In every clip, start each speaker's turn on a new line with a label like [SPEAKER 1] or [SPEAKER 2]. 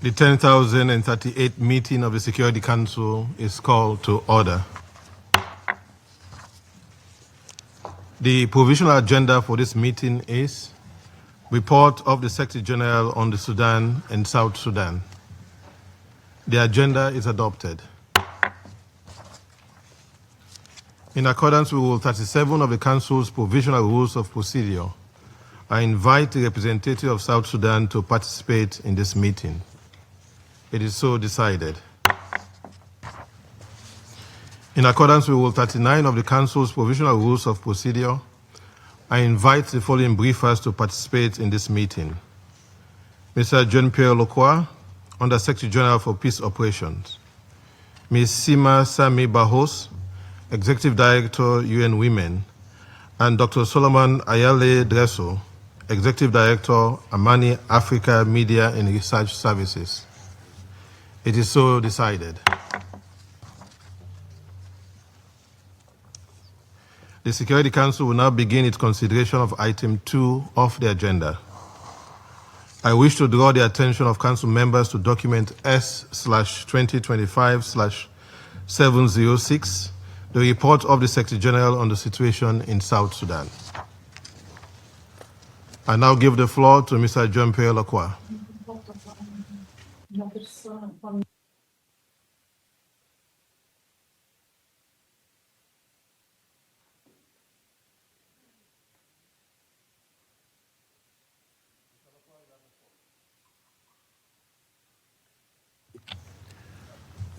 [SPEAKER 1] The 10,038th meeting of the Security Council is called to order. The provisional agenda for this meeting is Report of the Secretary General on the Sudan and South Sudan. The agenda is adopted. In accordance with Rule 37 of the Council's Provisional Rules of Procedure, I invite the representative of South Sudan to participate in this meeting. It is so decided. In accordance with Rule 39 of the Council's Provisional Rules of Procedure, I invite the following briefers to participate in this meeting. Mr. Jean-Pierre Lacroix, Under Secretary General for Peace Operations. Ms. Sima Sami Bahos, Executive Director, UN Women, and Dr. Solomon Ayale Dresso, Executive Director, Amani Africa Media and Research Services. It is so decided. The Security Council will now begin its consideration of item 2 of the agenda. I wish to draw the attention of Council members to document S/2025/706, the report of the Secretary General on the situation in South Sudan. I now give the floor to Mr. Jean-Pierre Lacroix.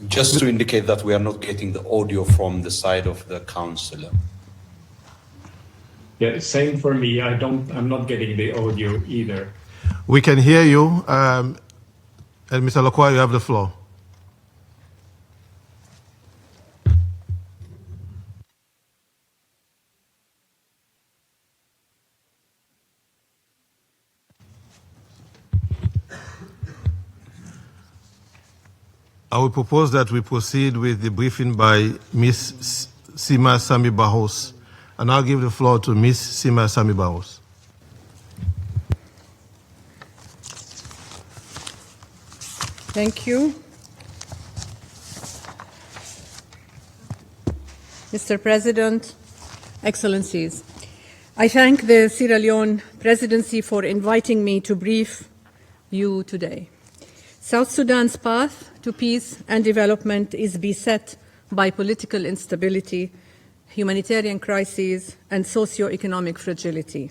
[SPEAKER 2] Just to indicate that we are not getting the audio from the side of the council.
[SPEAKER 3] Yeah, same for me. I'm not getting the audio either.
[SPEAKER 1] We can hear you. And Mr. Lacroix, you have the floor. I will propose that we proceed with the briefing by Ms. Sima Sami Bahos. And I'll give the floor to Ms. Sima Sami Bahos.
[SPEAKER 4] Thank you. Mr. President, Excellencies, I thank the Sierra Leone Presidency for inviting me to brief you today. South Sudan's path to peace and development is beset by political instability, humanitarian crises, and socio-economic fragility.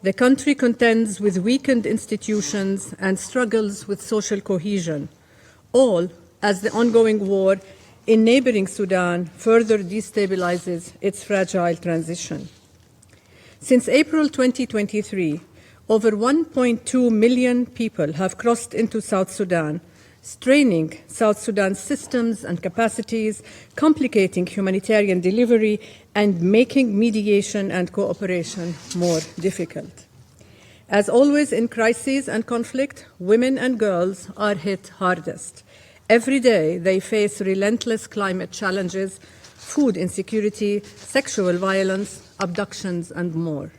[SPEAKER 4] The country contends with weakened institutions and struggles with social cohesion, all as the ongoing war in neighboring Sudan further destabilizes its fragile transition. Since April 2023, over 1.2 million people have crossed into South Sudan, straining South Sudan's systems and capacities, complicating humanitarian delivery, and making mediation and cooperation more difficult. As always in crises and conflict, women and girls are hit hardest. Every day they face relentless climate challenges, food insecurity, sexual violence, abductions, and more.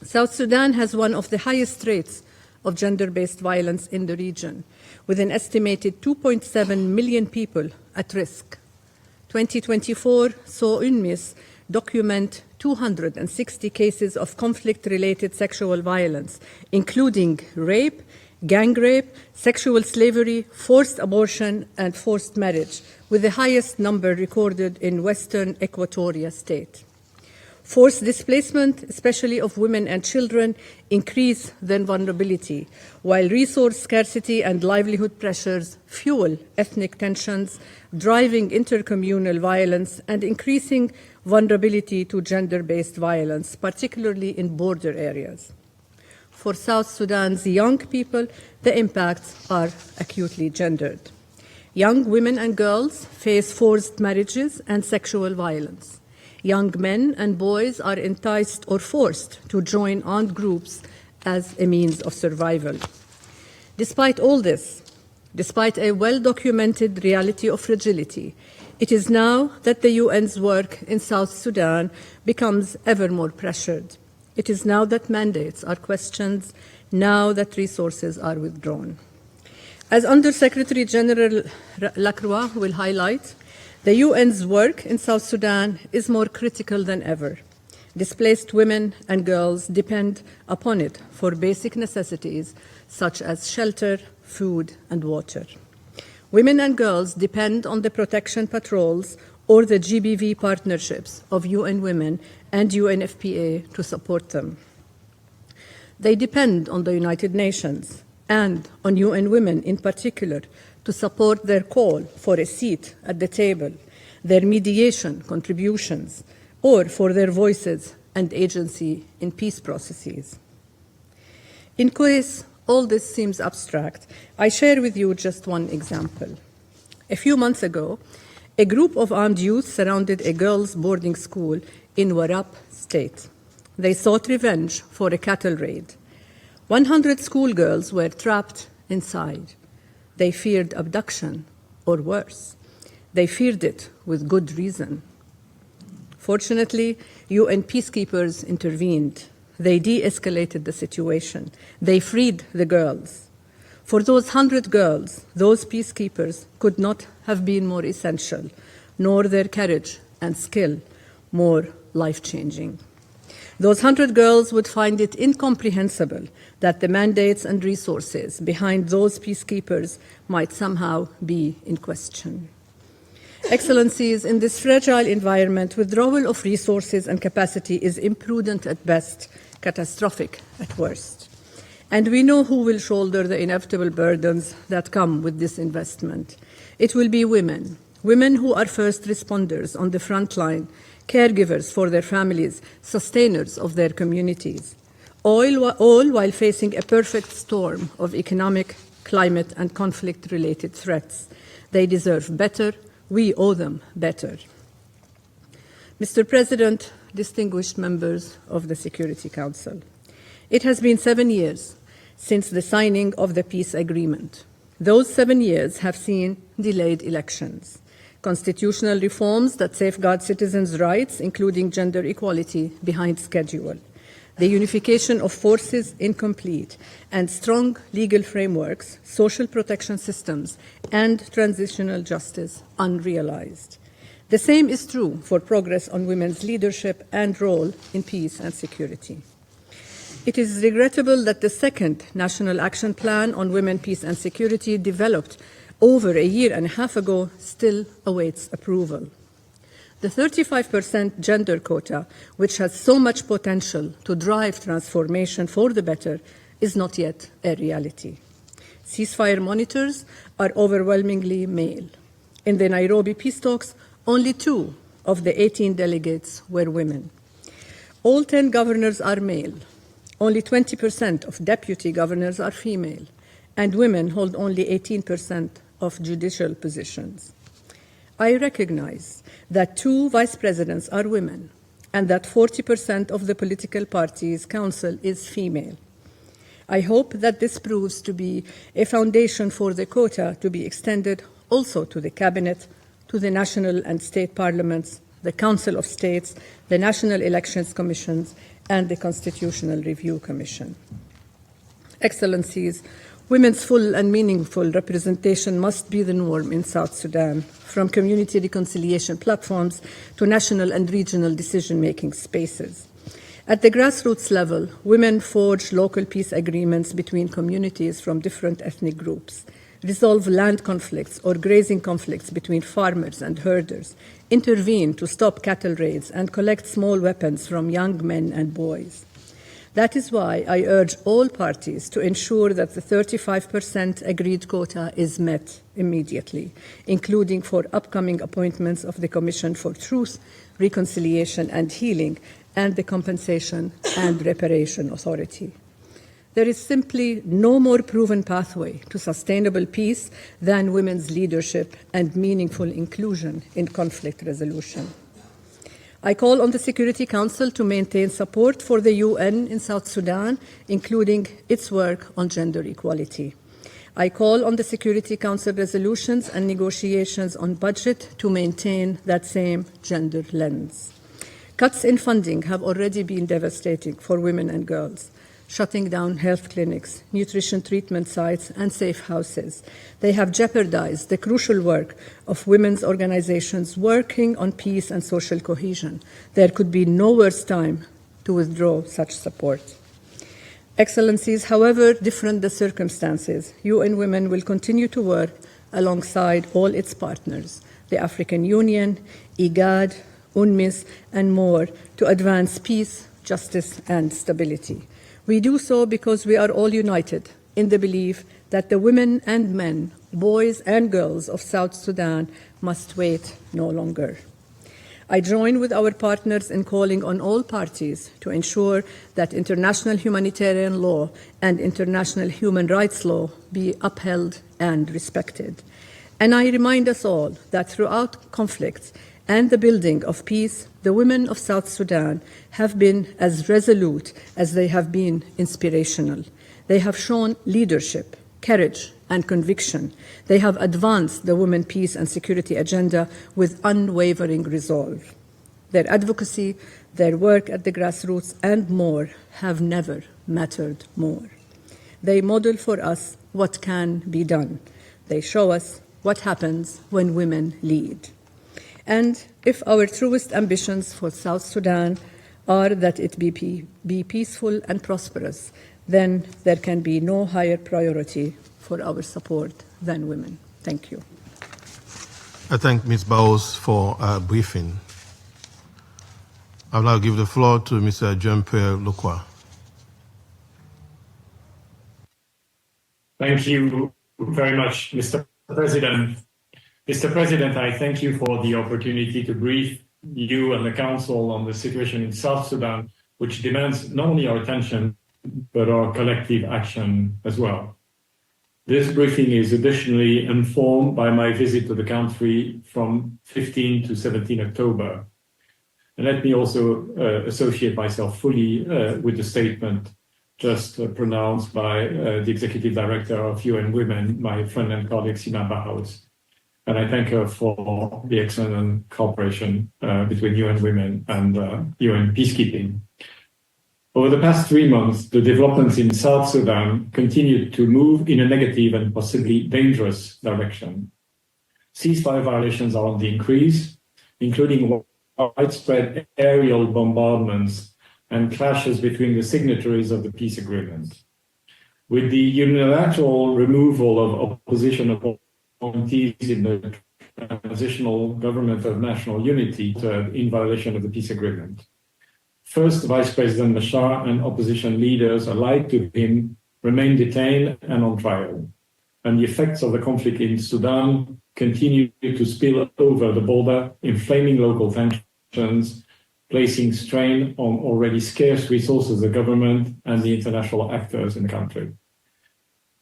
[SPEAKER 4] South Sudan has one of the highest rates of gender-based violence in the region, with an estimated 2.7 million people at risk. 2024 saw UNMISS document 260 cases of conflict-related sexual violence, including rape, gang rape, sexual slavery, forced abortion, and forced marriage, with the highest number recorded in Western Equatoria State. Forced displacement, especially of women and children, increase their vulnerability, while resource scarcity and livelihood pressures fuel ethnic tensions, driving intercommunal violence and increasing vulnerability to gender-based violence, particularly in border areas. For South Sudan's young people, the impacts are acutely gendered. Young women and girls face forced marriages and sexual violence. Young men and boys are enticed or forced to join armed groups as a means of survival. Despite all this, despite a well-documented reality of fragility, it is now that the UN's work in South Sudan becomes ever more pressured. It is now that mandates are questioned, now that resources are withdrawn. As Under-Secretary General Lacroix will highlight, the UN's work in South Sudan is more critical than ever. Displaced women and girls depend upon it for basic necessities such as shelter, food, and water. Women and girls depend on the protection patrols or the GBV partnerships of UN Women and UNFPA to support them. They depend on the United Nations and on UN Women in particular to support their call for a seat at the table, their mediation contributions, or for their voices and agency in peace processes. In case all this seems abstract, I share with you just one example. A few months ago, a group of armed youth surrounded a girls' boarding school in Warab state. They sought revenge for a cattle raid. 100 schoolgirls were trapped inside. They feared abduction, or worse. They feared it with good reason. Fortunately, UN peacekeepers intervened. They de-escalated the situation. They freed the girls. For those 100 girls, those peacekeepers could not have been more essential, nor their courage and skill more life-changing. Those 100 girls would find it incomprehensible that the mandates and resources behind those peacekeepers might somehow be in question. Excellencies, in this fragile environment, withdrawal of resources and capacity is imprudent at best, catastrophic at worst. And we know who will shoulder the inevitable burdens that come with this investment. It will be women, women who are first responders on the front line, caregivers for their families, sustainers of their communities, all while facing a perfect storm of economic, climate, and conflict-related threats. They deserve better. We owe them better. Mr. President, distinguished members of the Security Council, it has been 7 years since the signing of the peace agreement. Those 7 years have seen delayed elections, constitutional reforms that safeguard citizens' rights, including gender equality, behind schedule, the unification of forces incomplete, and strong legal frameworks, social protection systems, and transitional justice unrealized. The same is true for progress on women's leadership and role in peace and security. It is regrettable that the second National Action Plan on Women, Peace and Security, developed over a year and a half ago, still awaits approval. The 35% gender quota, which has so much potential to drive transformation for the better, is not yet a reality. Ceasefire monitors are overwhelmingly male. In the Nairobi peace talks, only 2 of the 18 delegates were women. All 10 governors are male. Only 20% of deputy governors are female, and women hold only 18% of judicial positions. I recognize that 2 vice presidents are women and that 40% of the political party's council is female. I hope that this proves to be a foundation for the quota to be extended also to the cabinet, to the national and state parliaments, the Council of States, the National Elections Commissions, and the Constitutional Review Commission. Excellencies, women's full and meaningful representation must be the norm in South Sudan, from community reconciliation platforms to national and regional decision-making spaces. At the grassroots level, women forge local peace agreements between communities from different ethnic groups, resolve land conflicts or grazing conflicts between farmers and herders, intervene to stop cattle raids, and collect small weapons from young men and boys. That is why I urge all parties to ensure that the 35% agreed quota is met immediately, including for upcoming appointments of the Commission for Truth, Reconciliation and Healing, and the Compensation and Reparation Authority. There is simply no more proven pathway to sustainable peace than women's leadership and meaningful inclusion in conflict resolution. I call on the Security Council to maintain support for the UN in South Sudan, including its work on gender equality. I call on the Security Council resolutions and negotiations on budget to maintain that same gender lens. Cuts in funding have already been devastating for women and girls. shutting down health clinics, nutrition treatment sites, and safe houses. They have jeopardized the crucial work of women's organizations working on peace and social cohesion. There could be no worse time to withdraw such support. Excellencies, however different the circumstances, UN Women will continue to work alongside all its partners, the African Union, IGAD, UNMISS, and more, to advance peace, justice, and stability. We do so because we are all united in the belief that the women and men, boys and girls of South Sudan must wait no longer. I join with our partners in calling on all parties to ensure that international humanitarian law and international human rights law be upheld and respected. And I remind us all that throughout conflicts and the building of peace, the women of South Sudan have been as resolute as they have been inspirational. They have shown leadership, courage, and conviction. They have advanced the women, peace, and security agenda with unwavering resolve. Their advocacy, their work at the grassroots, and more have never mattered more. They model for us what can be done. They show us what happens when women lead. And if our truest ambitions for South Sudan are that it be peaceful and prosperous, then there can be no higher priority for our support than women. Thank you.
[SPEAKER 1] I thank Ms. Bowes for briefing. I'll now give the floor to Mr. Jean-Pierre Lacroix.
[SPEAKER 3] Thank you very much, Mr. President. Mr. President, I thank you for the opportunity to brief you and the Council on the situation in South Sudan, which demands not only our attention, but our collective action as well. This briefing is additionally informed by my visit to the country from 15 to 17 October. And let me also associate myself fully with the statement just pronounced by the Executive Director of UN Women, my friend and colleague Sima Bahaus. And I thank her for the excellent cooperation between UN Women and UN Peacekeeping. Over the past 3 months, the developments in South Sudan continued to move in a negative and possibly dangerous direction. Ceasefire violations are on the increase, including widespread aerial bombardments and clashes between the signatories of the peace agreement. With the unilateral removal of opposition appointees in the transitional government of national unity in violation of the peace agreement. First, Vice President Bashar and opposition leaders allied to him remain detained and on trial. And the effects of the conflict in Sudan continue to spill over the border, inflaming local tensions, placing strain on already scarce resources of the government and the international actors in the country.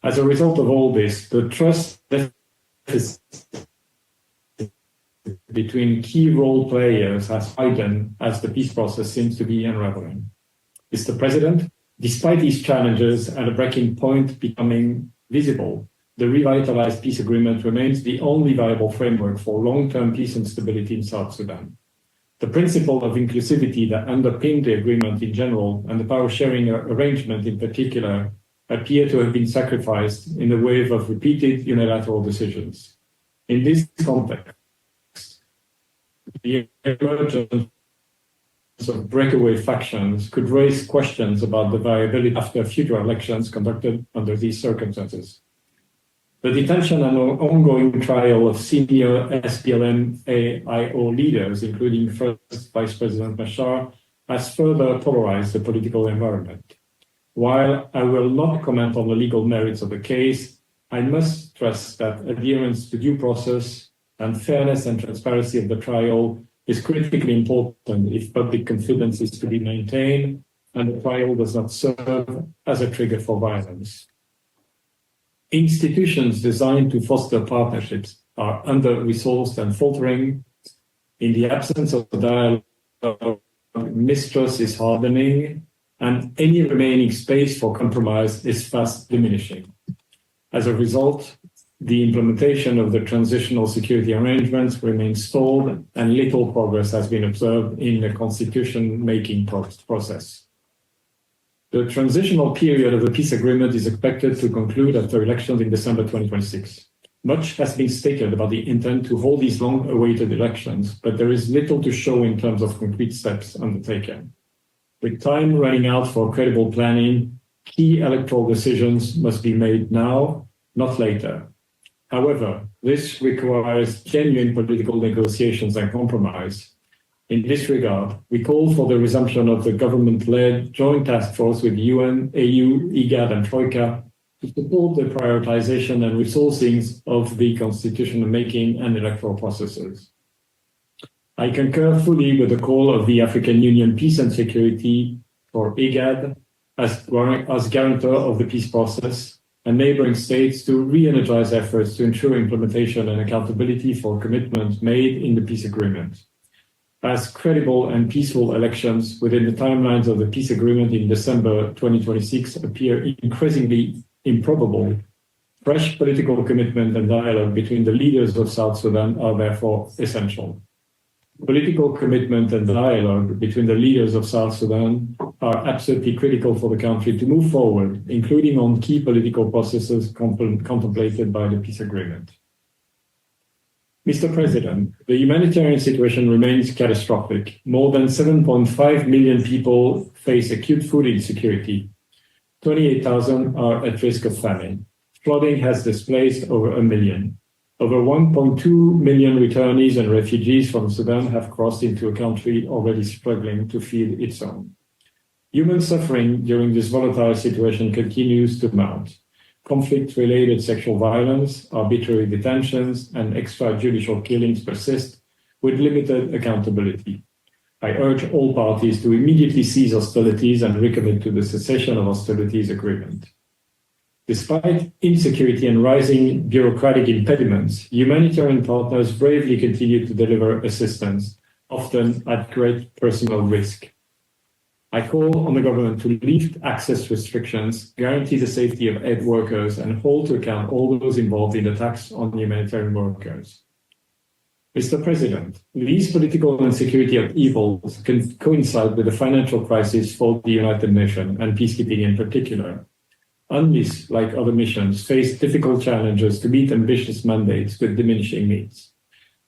[SPEAKER 3] As a result of all this, the trust deficit between key role players has widened as the peace process seems to be unraveling. Mr. President, despite these challenges and a breaking point becoming visible, the revitalized peace agreement remains the only viable framework for long-term peace and stability in South Sudan. The principle of inclusivity that underpinned the agreement in general and the power-sharing arrangement in particular appear to have been sacrificed in the wave of repeated unilateral decisions. In this context, the emergence of breakaway factions could raise questions about the viability after future elections conducted under these circumstances. The detention and ongoing trial of senior SPLM-AIO leaders, including first Vice President Bashar, has further polarized the political environment. While I will not comment on the legal merits of the case, I must stress that adherence to due process and fairness and transparency of the trial is critically important if public confidence is to be maintained and the trial does not serve as a trigger for violence. Institutions designed to foster partnerships are under-resourced and faltering. In the absence of dialogue, mistrust is hardening, and any remaining space for compromise is fast diminishing. As a result, the implementation of the transitional security arrangements remains stalled, and little progress has been observed in the constitution-making process. The transitional period of the peace agreement is expected to conclude after elections in December 2026. Much has been stated about the intent to hold these long-awaited elections, but there is little to show in terms of concrete steps undertaken. With time running out for credible planning, key electoral decisions must be made now, not later. However, this requires genuine political negotiations and compromise. In this regard, we call for the resumption of the government-led joint task force with UN, AU, IGAD, and Troika to support the prioritization and resourcing of the constitutional making and electoral processes. I concur fully with the call of the African Union Peace and Security for IGAD as guarantor of the peace process and neighboring states to re-energize efforts to ensure implementation and accountability for commitments made in the peace agreement. As credible and peaceful elections within the timelines of the peace agreement in December 2026 appear increasingly improbable, fresh political commitment and dialogue between the leaders of South Sudan are therefore essential. Political commitment and dialogue between the leaders of South Sudan are absolutely critical for the country to move forward, including on key political processes contemplated by the peace agreement. Mr. President, the humanitarian situation remains catastrophic. More than 7.5 million people face acute food insecurity. 28,000 are at risk of famine. Flooding has displaced over 1 million. Over 1.2 million returnees and refugees from Sudan have crossed into a country already struggling to feed its own. Human suffering during this volatile situation continues to mount. Conflict-related sexual violence, arbitrary detentions, and extrajudicial killings persist with limited accountability. I urge all parties to immediately cease hostilities and recommit to the cessation of hostilities agreement. Despite insecurity and rising bureaucratic impediments, humanitarian partners bravely continue to deliver assistance, often at great personal risk. I call on the government to lift access restrictions, guarantee the safety of aid workers, and hold to account all those involved in attacks on humanitarian workers. Mr. President, these political and security upheavals can coincide with the financial crisis for the United Nations and peacekeeping in particular. UNMISS, like other missions, face difficult challenges to meet ambitious mandates with diminishing needs.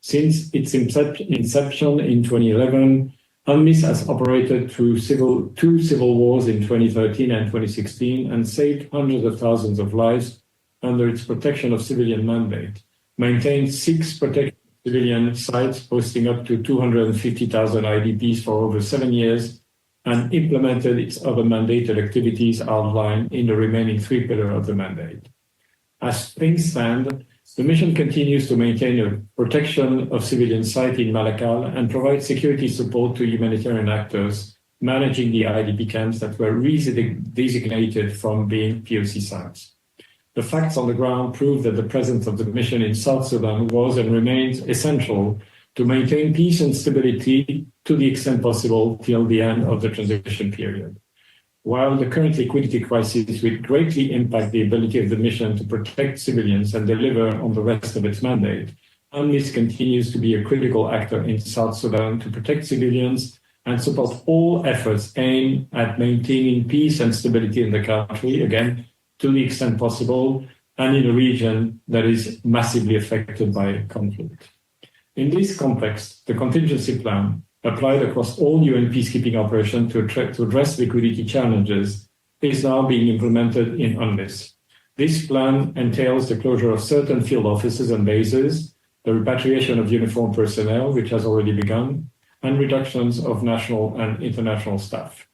[SPEAKER 3] Since its inception in 2011, UNMISS has operated through two civil wars in 2013 and 2016 and saved hundreds of thousands of lives under its protection of civilian mandate, maintained 6 protected civilian sites hosting up to 250,000 IDPs for over 7 years, and implemented its other mandated activities outlined in the remaining 3 pillars of the mandate. As things stand, the mission continues to maintain a protection of civilian sites in Malakal and provide security support to humanitarian actors managing the IDP camps that were designated from being POC sites. The facts on the ground prove that the presence of the mission in South Sudan was and remains essential to maintain peace and stability to the extent possible till the end of the transition period. While the current liquidity crisis will greatly impact the ability of the mission to protect civilians and deliver on the rest of its mandate, UNMISS continues to be a critical actor in South Sudan to protect civilians and support all efforts aimed at maintaining peace and stability in the country, again, to the extent possible, and in a region that is massively affected by conflict. In this context, the contingency plan, applied across all UN peacekeeping operations to address liquidity challenges, is now being implemented in UNMISS. This plan entails the closure of certain field offices and bases, the repatriation of uniformed personnel, which has already begun, and reductions of national and international staff.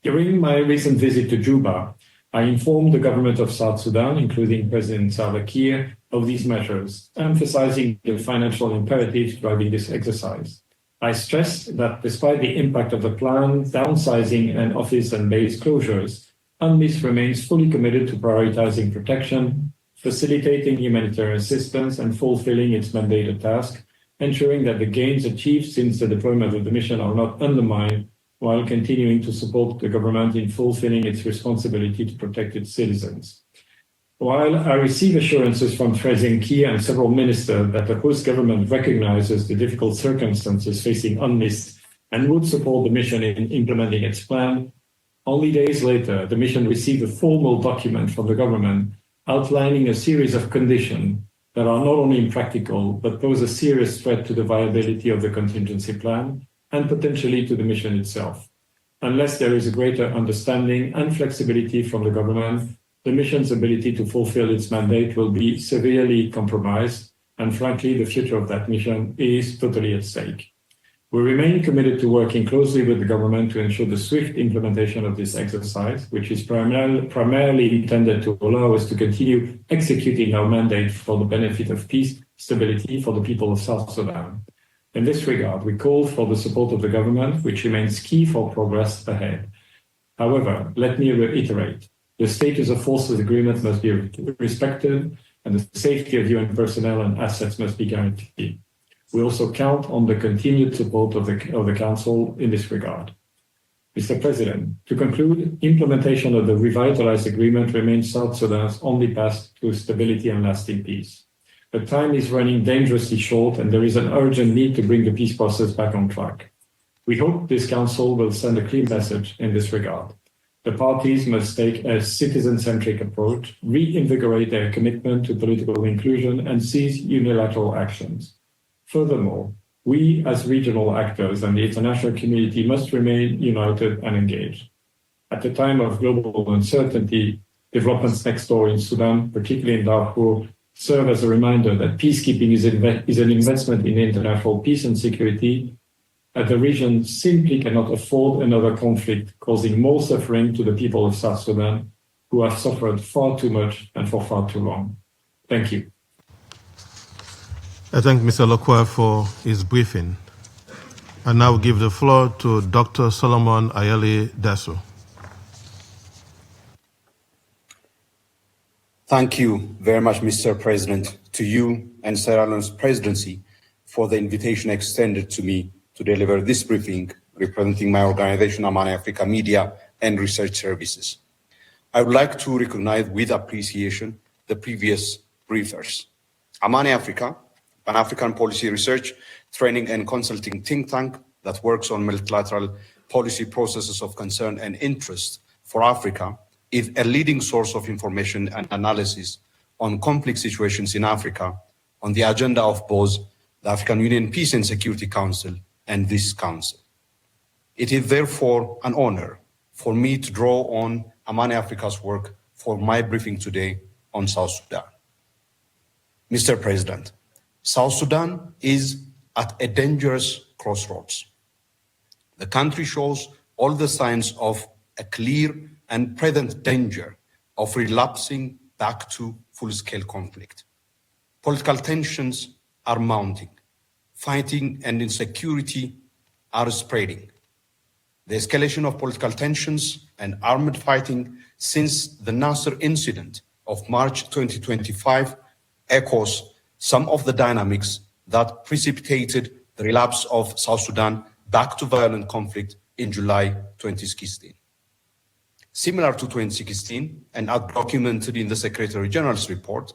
[SPEAKER 3] During my recent visit to Juba, I informed the government of South Sudan, including President Salva Kiir, of these measures, emphasizing the financial imperatives driving this exercise. I stressed that despite the impact of the plan, downsizing and office and base closures, UNMISS remains fully committed to prioritizing protection, facilitating humanitarian assistance, and fulfilling its mandated task, ensuring that the gains achieved since the deployment of the mission are not undermined, while continuing to support the government in fulfilling its responsibility to protect its citizens. While I receive assurances from President Kiir and several ministers that the host government recognizes the difficult circumstances facing UNMISS and would support the mission in implementing its plan, Only days later, the mission received a formal document from the government outlining a series of conditions that are not only impractical, but pose a serious threat to the viability of the contingency plan and potentially to the mission itself. Unless there is a greater understanding and flexibility from the government, the mission's ability to fulfill its mandate will be severely compromised, and frankly, the future of that mission is totally at stake. We remain committed to working closely with the government to ensure the swift implementation of this exercise, which is primarily intended to allow us to continue executing our mandate for the benefit of peace, stability for the people of South Sudan. In this regard, we call for the support of the government, which remains key for progress ahead. However, let me reiterate, the status of forces agreement must be respected, and the safety of UN personnel and assets must be guaranteed. We also count on the continued support of the Council in this regard. Mr. President, to conclude, implementation of the revitalized agreement remains South Sudan's only path to stability and lasting peace. But time is running dangerously short, and there is an urgent need to bring the peace process back on track. We hope this Council will send a clear message in this regard. The parties must take a citizen-centric approach, reinvigorate their commitment to political inclusion, and cease unilateral actions. Furthermore, we as regional actors and the international community must remain united and engaged. At a time of global uncertainty, developments next door in Sudan, particularly in Darfur, serve as a reminder that peacekeeping is an investment in international peace and security, and the region simply cannot afford another conflict causing more suffering to the people of South Sudan, who have suffered far too much and for far too long. Thank you.
[SPEAKER 1] I thank Mr. Lokwa for his briefing. I now give the floor to Dr. Solomon Ayeli Dasso.
[SPEAKER 2] Thank you very much, Mr. President, to you and Sierra Leone's presidency for the invitation extended to me to deliver this briefing representing my organization, Amani Africa Media and Research Services. I would like to recognize with appreciation the previous briefers. Amani Africa, Pan-African policy research, training and consulting think tank that works on multilateral policy processes of concern and interest for Africa, is a leading source of information and analysis on complex situations in Africa on the agenda of both the African Union Peace and Security Council and this Council. It is therefore an honor for me to draw on Amani Africa's work for my briefing today on South Sudan. Mr. President, South Sudan is at a dangerous crossroads. The country shows all the signs of a clear and present danger of relapsing back to full-scale conflict. Political tensions are mounting. Fighting and insecurity are spreading. The escalation of political tensions and armed fighting since the Nasser incident of March 2025 echoes some of the dynamics that precipitated the relapse of South Sudan back to violent conflict in July 2016. Similar to 2016, and as documented in the Secretary General's report,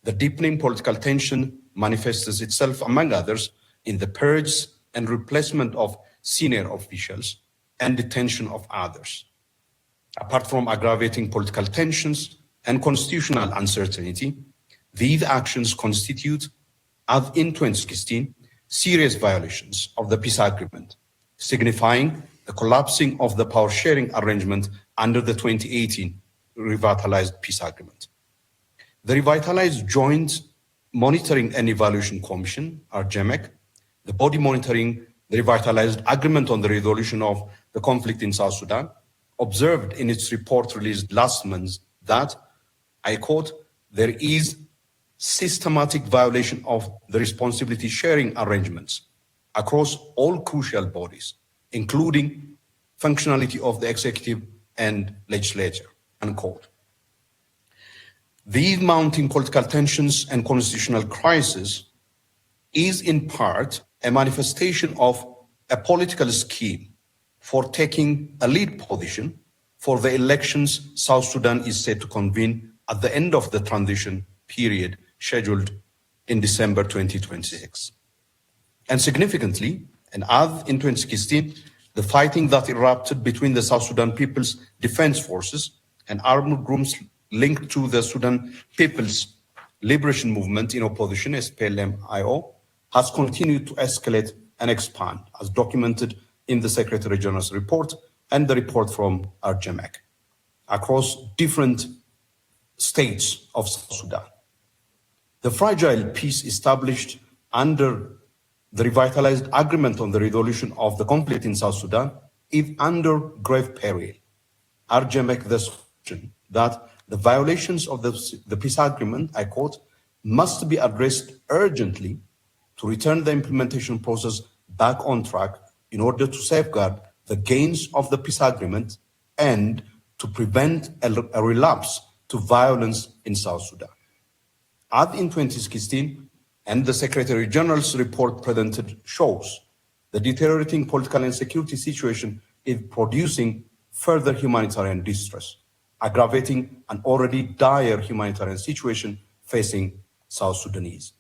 [SPEAKER 2] the deepening political tension manifests itself, among others, in the purge and replacement of senior officials and detention of others. Apart from aggravating political tensions and constitutional uncertainty, these actions constitute, as in 2016, serious violations of the peace agreement, signifying the collapsing of the power-sharing arrangement under the 2018 revitalized peace agreement. The revitalized Joint Monitoring and Evaluation Commission, or JMEC, the body monitoring the revitalized agreement on the resolution of the conflict in South Sudan, observed in its report released last month that, I quote, there is systematic violation of the responsibility sharing arrangements across all crucial bodies, including functionality of the executive and legislature, unquote. These mounting political tensions and constitutional crisis is in part a manifestation of a political scheme for taking a lead position for the elections South Sudan is set to convene at the end of the transition period scheduled in December 2026. And significantly, and as in 2016, the fighting that erupted between the South Sudan People's Defense Forces and armed groups linked to the Sudan People's Liberation Movement in opposition, SPLM-IO, has continued to escalate and expand, as documented in the Secretary General's report and the report from RGMAC, across different states of South Sudan. The fragile peace established under the revitalized agreement on the resolution of the conflict in South Sudan is under grave peril. RGMAC thus mentioned that the violations of the peace agreement, I quote, must be addressed urgently to return the implementation process back on track in order to safeguard the gains of the peace agreement and to prevent a relapse to violence in South Sudan. As in 2016, and the Secretary General's report presented shows, the deteriorating political and security situation is producing further humanitarian distress, aggravating an already dire humanitarian situation facing South Sudanese.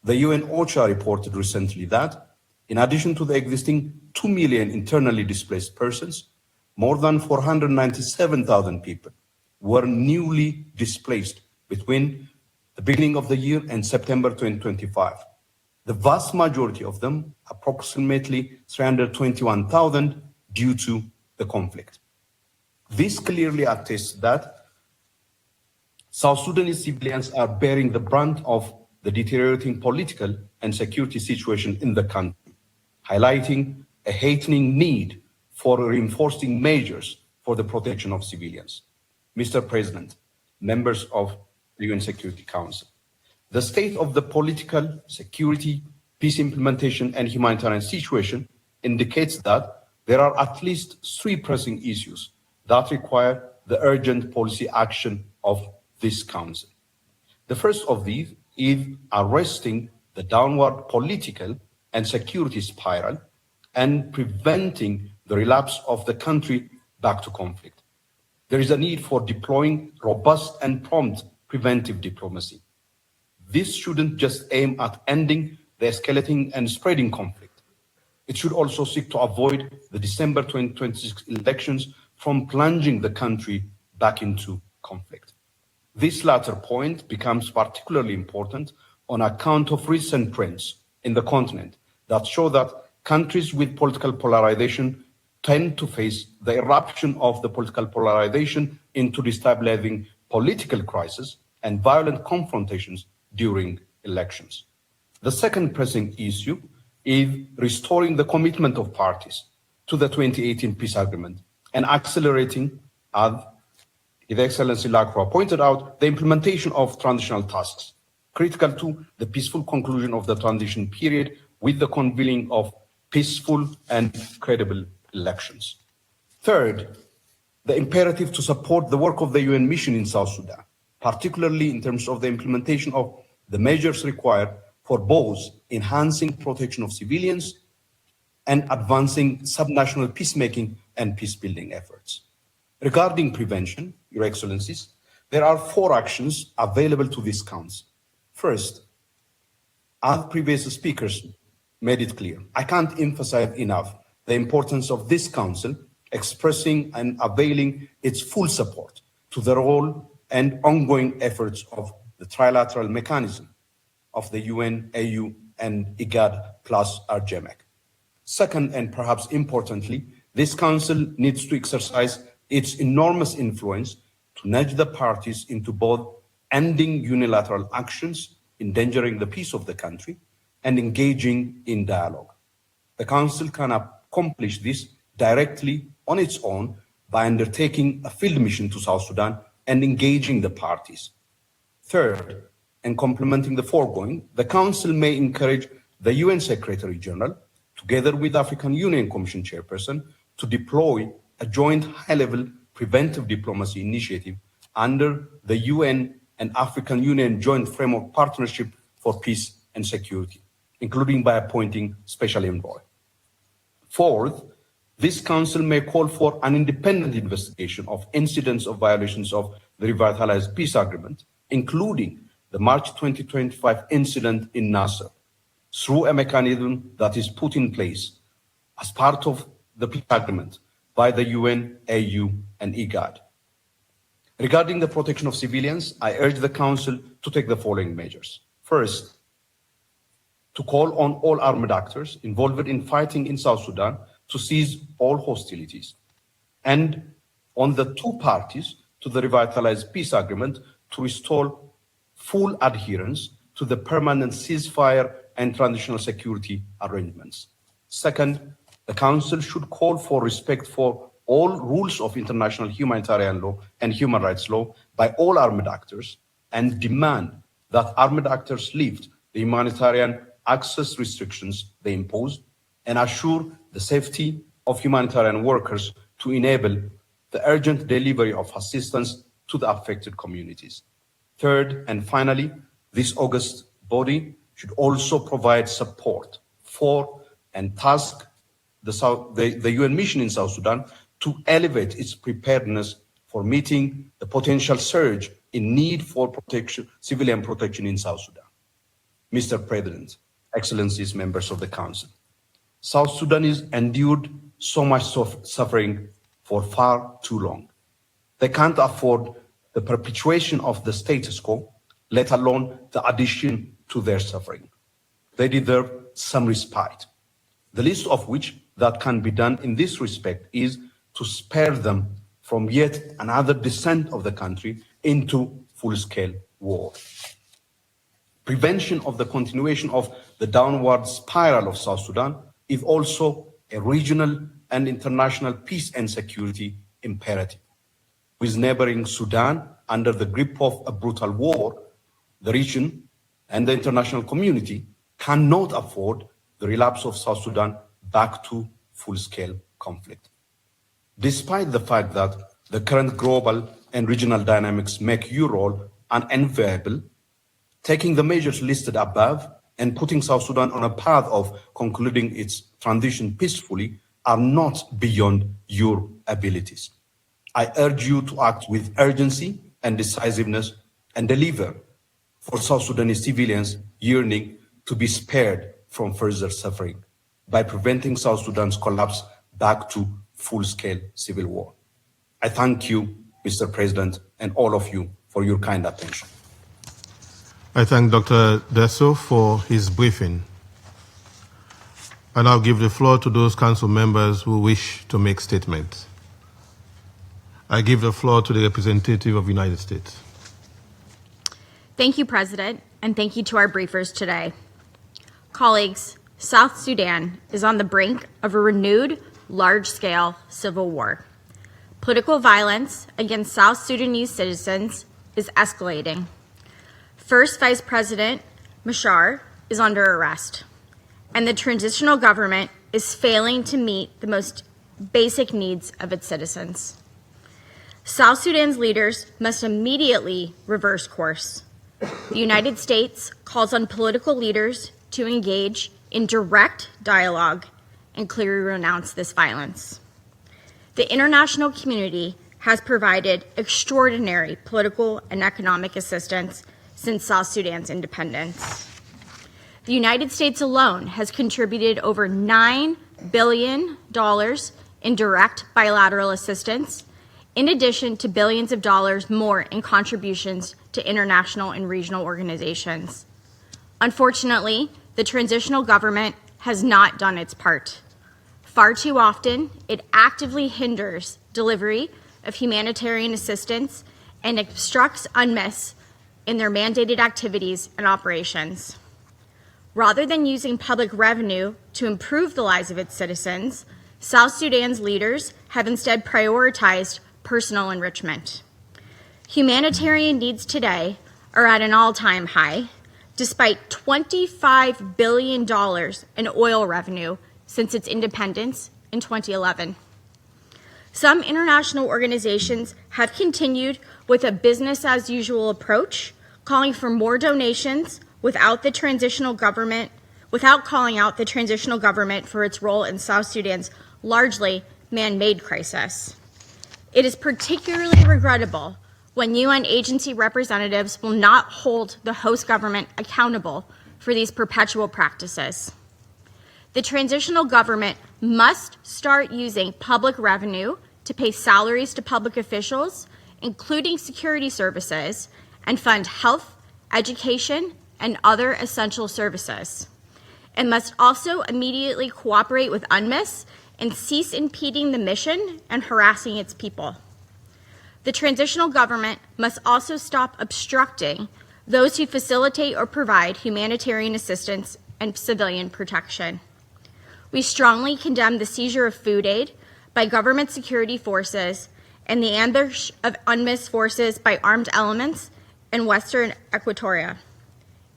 [SPEAKER 2] The UN OCHA reported recently that, in addition to the existing 2 million internally displaced persons, more than 497,000 people were newly displaced between the beginning of the year and September 2025. The vast majority of them, approximately 321,000, due to the conflict. This clearly attests that South Sudanese civilians are bearing the brunt of the deteriorating political and security situation in the country, highlighting a heightening need for reinforcing measures for the protection of civilians. Mr. President, members of the UN Security Council, the state of the political, security, peace implementation, and humanitarian situation indicates that there are at least 3 pressing issues that require the urgent policy action of this Council. The first of these is arresting the downward political and security spiral and preventing the relapse of the country back to conflict. There is a need for deploying robust and prompt preventive diplomacy. This shouldn't just aim at ending the escalating and spreading conflict. It should also seek to avoid the December 2026 elections from plunging the country back into conflict. This latter point becomes particularly important on account of recent trends in the continent that show that countries with political polarization tend to face the eruption of the political polarization into destabilizing political crisis and violent confrontations during elections. The second pressing issue is restoring the commitment of parties to the 2018 peace agreement and accelerating, as His Excellency Lacroix pointed out, the implementation of transitional tasks, critical to the peaceful conclusion of the transition period with the convening of peaceful and credible elections. Third, the imperative to support the work of the UN mission in South Sudan, particularly in terms of the implementation of the measures required for both enhancing protection of civilians and advancing subnational peacemaking and peace-building efforts. Regarding prevention, Your Excellencies, there are 4 actions available to this Council. First, as previous speakers made it clear, I can't emphasize enough the importance of this Council expressing and availing its full support to the role and ongoing efforts of the trilateral mechanism of the UN, AU, and IGAD plus RGMAC. Second, and perhaps importantly, this Council needs to exercise its enormous influence to nudge the parties into both ending unilateral actions endangering the peace of the country and engaging in dialogue. The Council can accomplish this directly on its own by undertaking a field mission to South Sudan and engaging the parties. Third, and complementing the foregoing, the Council may encourage the UN Secretary General, together with African Union Commission Chairperson, to deploy a joint high-level preventive diplomacy initiative under the UN and African Union Joint Framework Partnership for Peace and Security, including by appointing special envoy. Fourth, this Council may call for an independent investigation of incidents of violations of the revitalized peace agreement, including the March 2025 incident in Nasser, through a mechanism that is put in place as part of the peace agreement by the UN, AU, and IGAD. Regarding the protection of civilians, I urge the Council to take the following measures. First, to call on all armed actors involved in fighting in South Sudan to cease all hostilities, and on the two parties to the revitalized peace agreement to restore full adherence to the permanent ceasefire and transitional security arrangements. Second, the Council should call for respect for all rules of international humanitarian law and human rights law by all armed actors, and demand that armed actors lift the humanitarian access restrictions they imposed and assure the safety of humanitarian workers to enable the urgent delivery of assistance to the affected communities. Third, and finally, this august body should also provide support for and task the UN mission in South Sudan to elevate its preparedness for meeting the potential surge in need for protection, civilian protection in South Sudan. Mr. President, Excellencies, members of the Council, South Sudan has endured so much suffering for far too long. They can't afford the perpetuation of the status quo, let alone the addition to their suffering. They deserve some respite, the least of which that can be done in this respect is to spare them from yet another descent of the country into full-scale war. Prevention of the continuation of the downward spiral of South Sudan is also a regional and international peace and security imperative. With neighboring Sudan under the grip of a brutal war, the region and the international community cannot afford the relapse of South Sudan back to full-scale conflict. Despite the fact that the current global and regional dynamics make your role unenviable, taking the measures listed above and putting South Sudan on a path of concluding its transition peacefully are not beyond your abilities. I urge you to act with urgency and decisiveness and deliver for South Sudanese civilians yearning to be spared from further suffering by preventing South Sudan's collapse back to full-scale civil war. I thank you, Mr. President, and all of you for your kind attention.
[SPEAKER 1] I thank Dr. Desso for his briefing. I now give the floor to those council members who wish to make statements. I give the floor to the representative of the United States.
[SPEAKER 5] Thank you, President, and thank you to our briefers today. Colleagues, South Sudan is on the brink of a renewed, large-scale civil war. Political violence against South Sudanese citizens is escalating. First Vice President Machar is under arrest, and the transitional government is failing to meet the most basic needs of its citizens. South Sudan's leaders must immediately reverse course. The United States calls on political leaders to engage in direct dialogue and clearly renounce this violence. The international community has provided extraordinary political and economic assistance since South Sudan's independence. The United States alone has contributed over $9 billion in direct bilateral assistance, in addition to billions of dollars more in contributions to international and regional organizations. Unfortunately, the transitional government has not done its part. Far too often, it actively hinders delivery of humanitarian assistance and obstructs UNMISS in their mandated activities and operations. Rather than using public revenue to improve the lives of its citizens, South Sudan's leaders have instead prioritized personal enrichment. Humanitarian needs today are at an all-time high, despite $25 billion in oil revenue since its independence in 2011. Some international organizations have continued with a business-as-usual approach, calling for more donations without calling out the transitional government for its role in South Sudan's largely man-made crisis. It is particularly regrettable when UN agency representatives will not hold the host government accountable for these perpetual practices. The transitional government must start using public revenue to pay salaries to public officials, including security services, and fund health, education, and other essential services. It must also immediately cooperate with UNMISS and cease impeding the mission and harassing its people. The transitional government must also stop obstructing those who facilitate or provide humanitarian assistance and civilian protection. We strongly condemn the seizure of food aid by government security forces and the ambush of UNMISS forces by armed elements in Western Equatoria.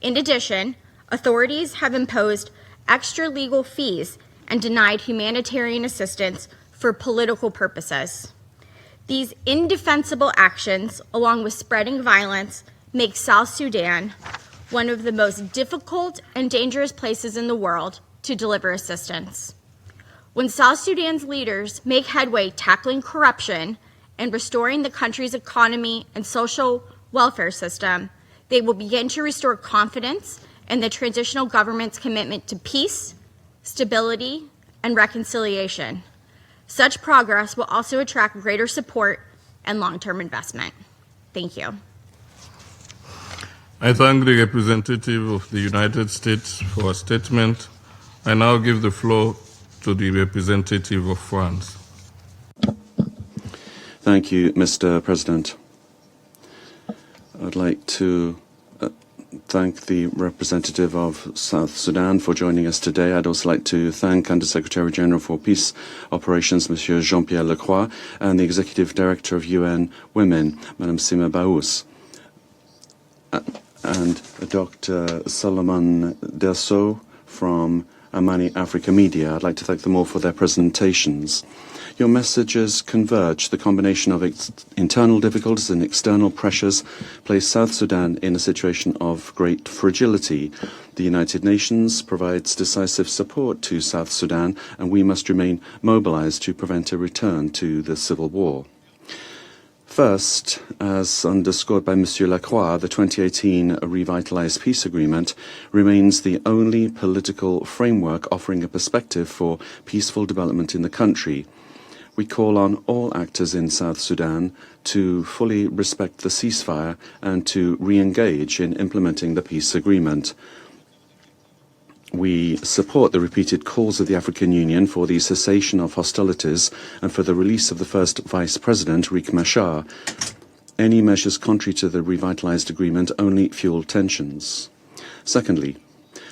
[SPEAKER 5] In addition, authorities have imposed extra legal fees and denied humanitarian assistance for political purposes. These indefensible actions, along with spreading violence, make South Sudan one of the most difficult and dangerous places in the world to deliver assistance. When South Sudan's leaders make headway tackling corruption and restoring the country's economy and social welfare system, they will begin to restore confidence in the transitional government's commitment to peace, stability, and reconciliation. Such progress will also attract greater support and long-term investment. Thank you.
[SPEAKER 6] I thank the representative of the United States for a statement. I now give the floor to the representative of France.
[SPEAKER 7] Thank you, Mr. President. I'd like to thank the representative of South Sudan for joining us today. I'd also like to thank Under-Secretary General for Peace Operations, Monsieur Jean-Pierre Lacroix, and the Executive Director of UN Women, Madame Sima Baous, and Dr. Solomon Derso from Amani Africa Media. I'd like to thank them all for their presentations. Your messages converge. The combination of internal difficulties and external pressures place South Sudan in a situation of great fragility. The United Nations provides decisive support to South Sudan, and we must remain mobilized to prevent a return to the civil war. First, as underscored by Monsieur Lacroix, the 2018 Revitalized Peace Agreement remains the only political framework offering a perspective for peaceful development in the country. We call on all actors in South Sudan to fully respect the ceasefire and to re-engage in implementing the peace agreement. We support the repeated calls of the African Union for the cessation of hostilities and for the release of the first Vice President, Riek Machar. Any measures contrary to the revitalized agreement only fuel tensions. Secondly,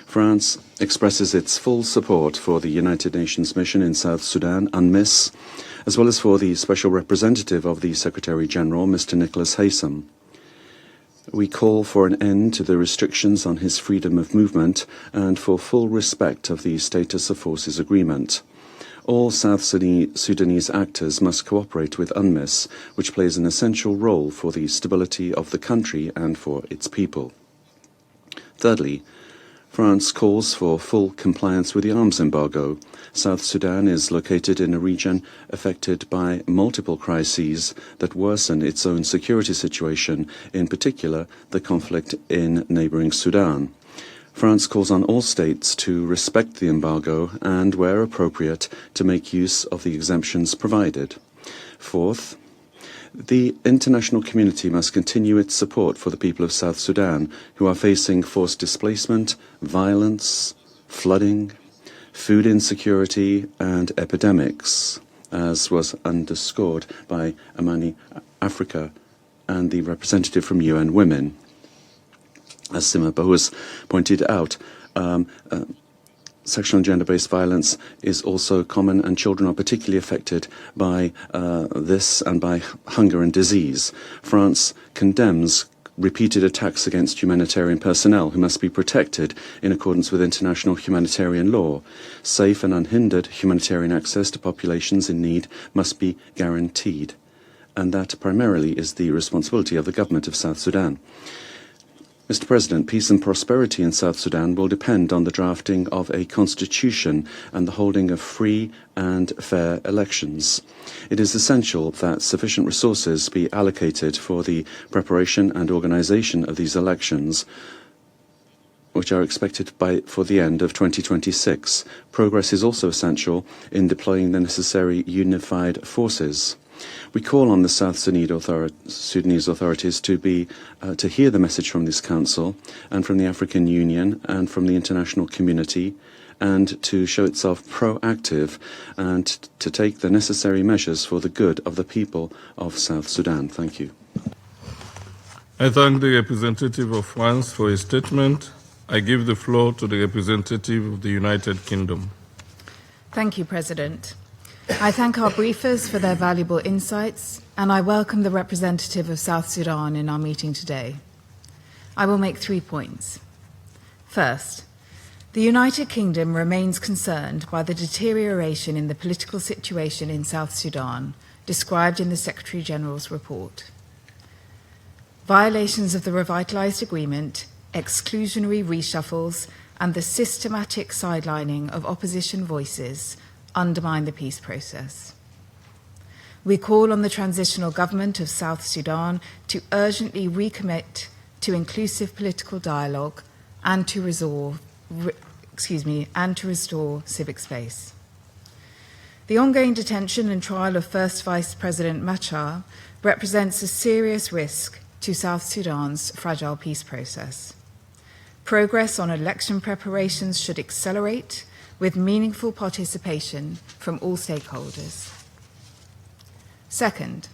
[SPEAKER 7] France expresses its full support for the United Nations mission in South Sudan, UNMISS, as well as for the Special Representative of the Secretary-General, Mr. Nicholas Haysom. We call for an end to the restrictions on his freedom of movement and for full respect of the Status of Forces Agreement. All South Sudanese actors must cooperate with UNMISS, which plays an essential role for the stability of the country and for its people. Thirdly, France calls for full compliance with the arms embargo. South Sudan is located in a region affected by multiple crises that worsen its own security situation, in particular the conflict in neighboring Sudan. France calls on all states to respect the embargo and, where appropriate, to make use of the exemptions provided. Fourth, the international community must continue its support for the people of South Sudan, who are facing forced displacement, violence, flooding, food insecurity, and epidemics, as was underscored by Amani Africa and the representative from UN Women. As Sima Baous pointed out, sexual and gender-based violence is also common, and children are particularly affected by this and by hunger and disease. France condemns repeated attacks against humanitarian personnel who must be protected in accordance with international humanitarian law. Safe and unhindered humanitarian access to populations in need must be guaranteed, and that primarily is the responsibility of the government of South Sudan. Mr. President, peace and prosperity in South Sudan will depend on the drafting of a constitution and the holding of free and fair elections. It is essential that sufficient resources be allocated for the preparation and organization of these elections. which are expected for the end of 2026. Progress is also essential in deploying the necessary unified forces. We call on the South Sudanese authorities to hear the message from this Council and from the African Union and from the international community, and to show itself proactive and to take the necessary measures for the good of the people of South Sudan. Thank you.
[SPEAKER 6] I thank the representative of France for his statement. I give the floor to the representative of the United Kingdom.
[SPEAKER 8] Thank you, President. I thank our briefers for their valuable insights, and I welcome the representative of South Sudan in our meeting today. I will make 3 points. First, the United Kingdom remains concerned by the deterioration in the political situation in South Sudan described in the Secretary-General's report. Violations of the revitalized agreement, exclusionary reshuffles, and the systematic sidelining of opposition voices undermine the peace process. We call on the transitional government of South Sudan to urgently recommit to inclusive political dialogue and to restore civic space. The ongoing detention and trial of First Vice President Machar represents a serious risk to South Sudan's fragile peace process. Progress on election preparations should accelerate with meaningful participation from all stakeholders. Second,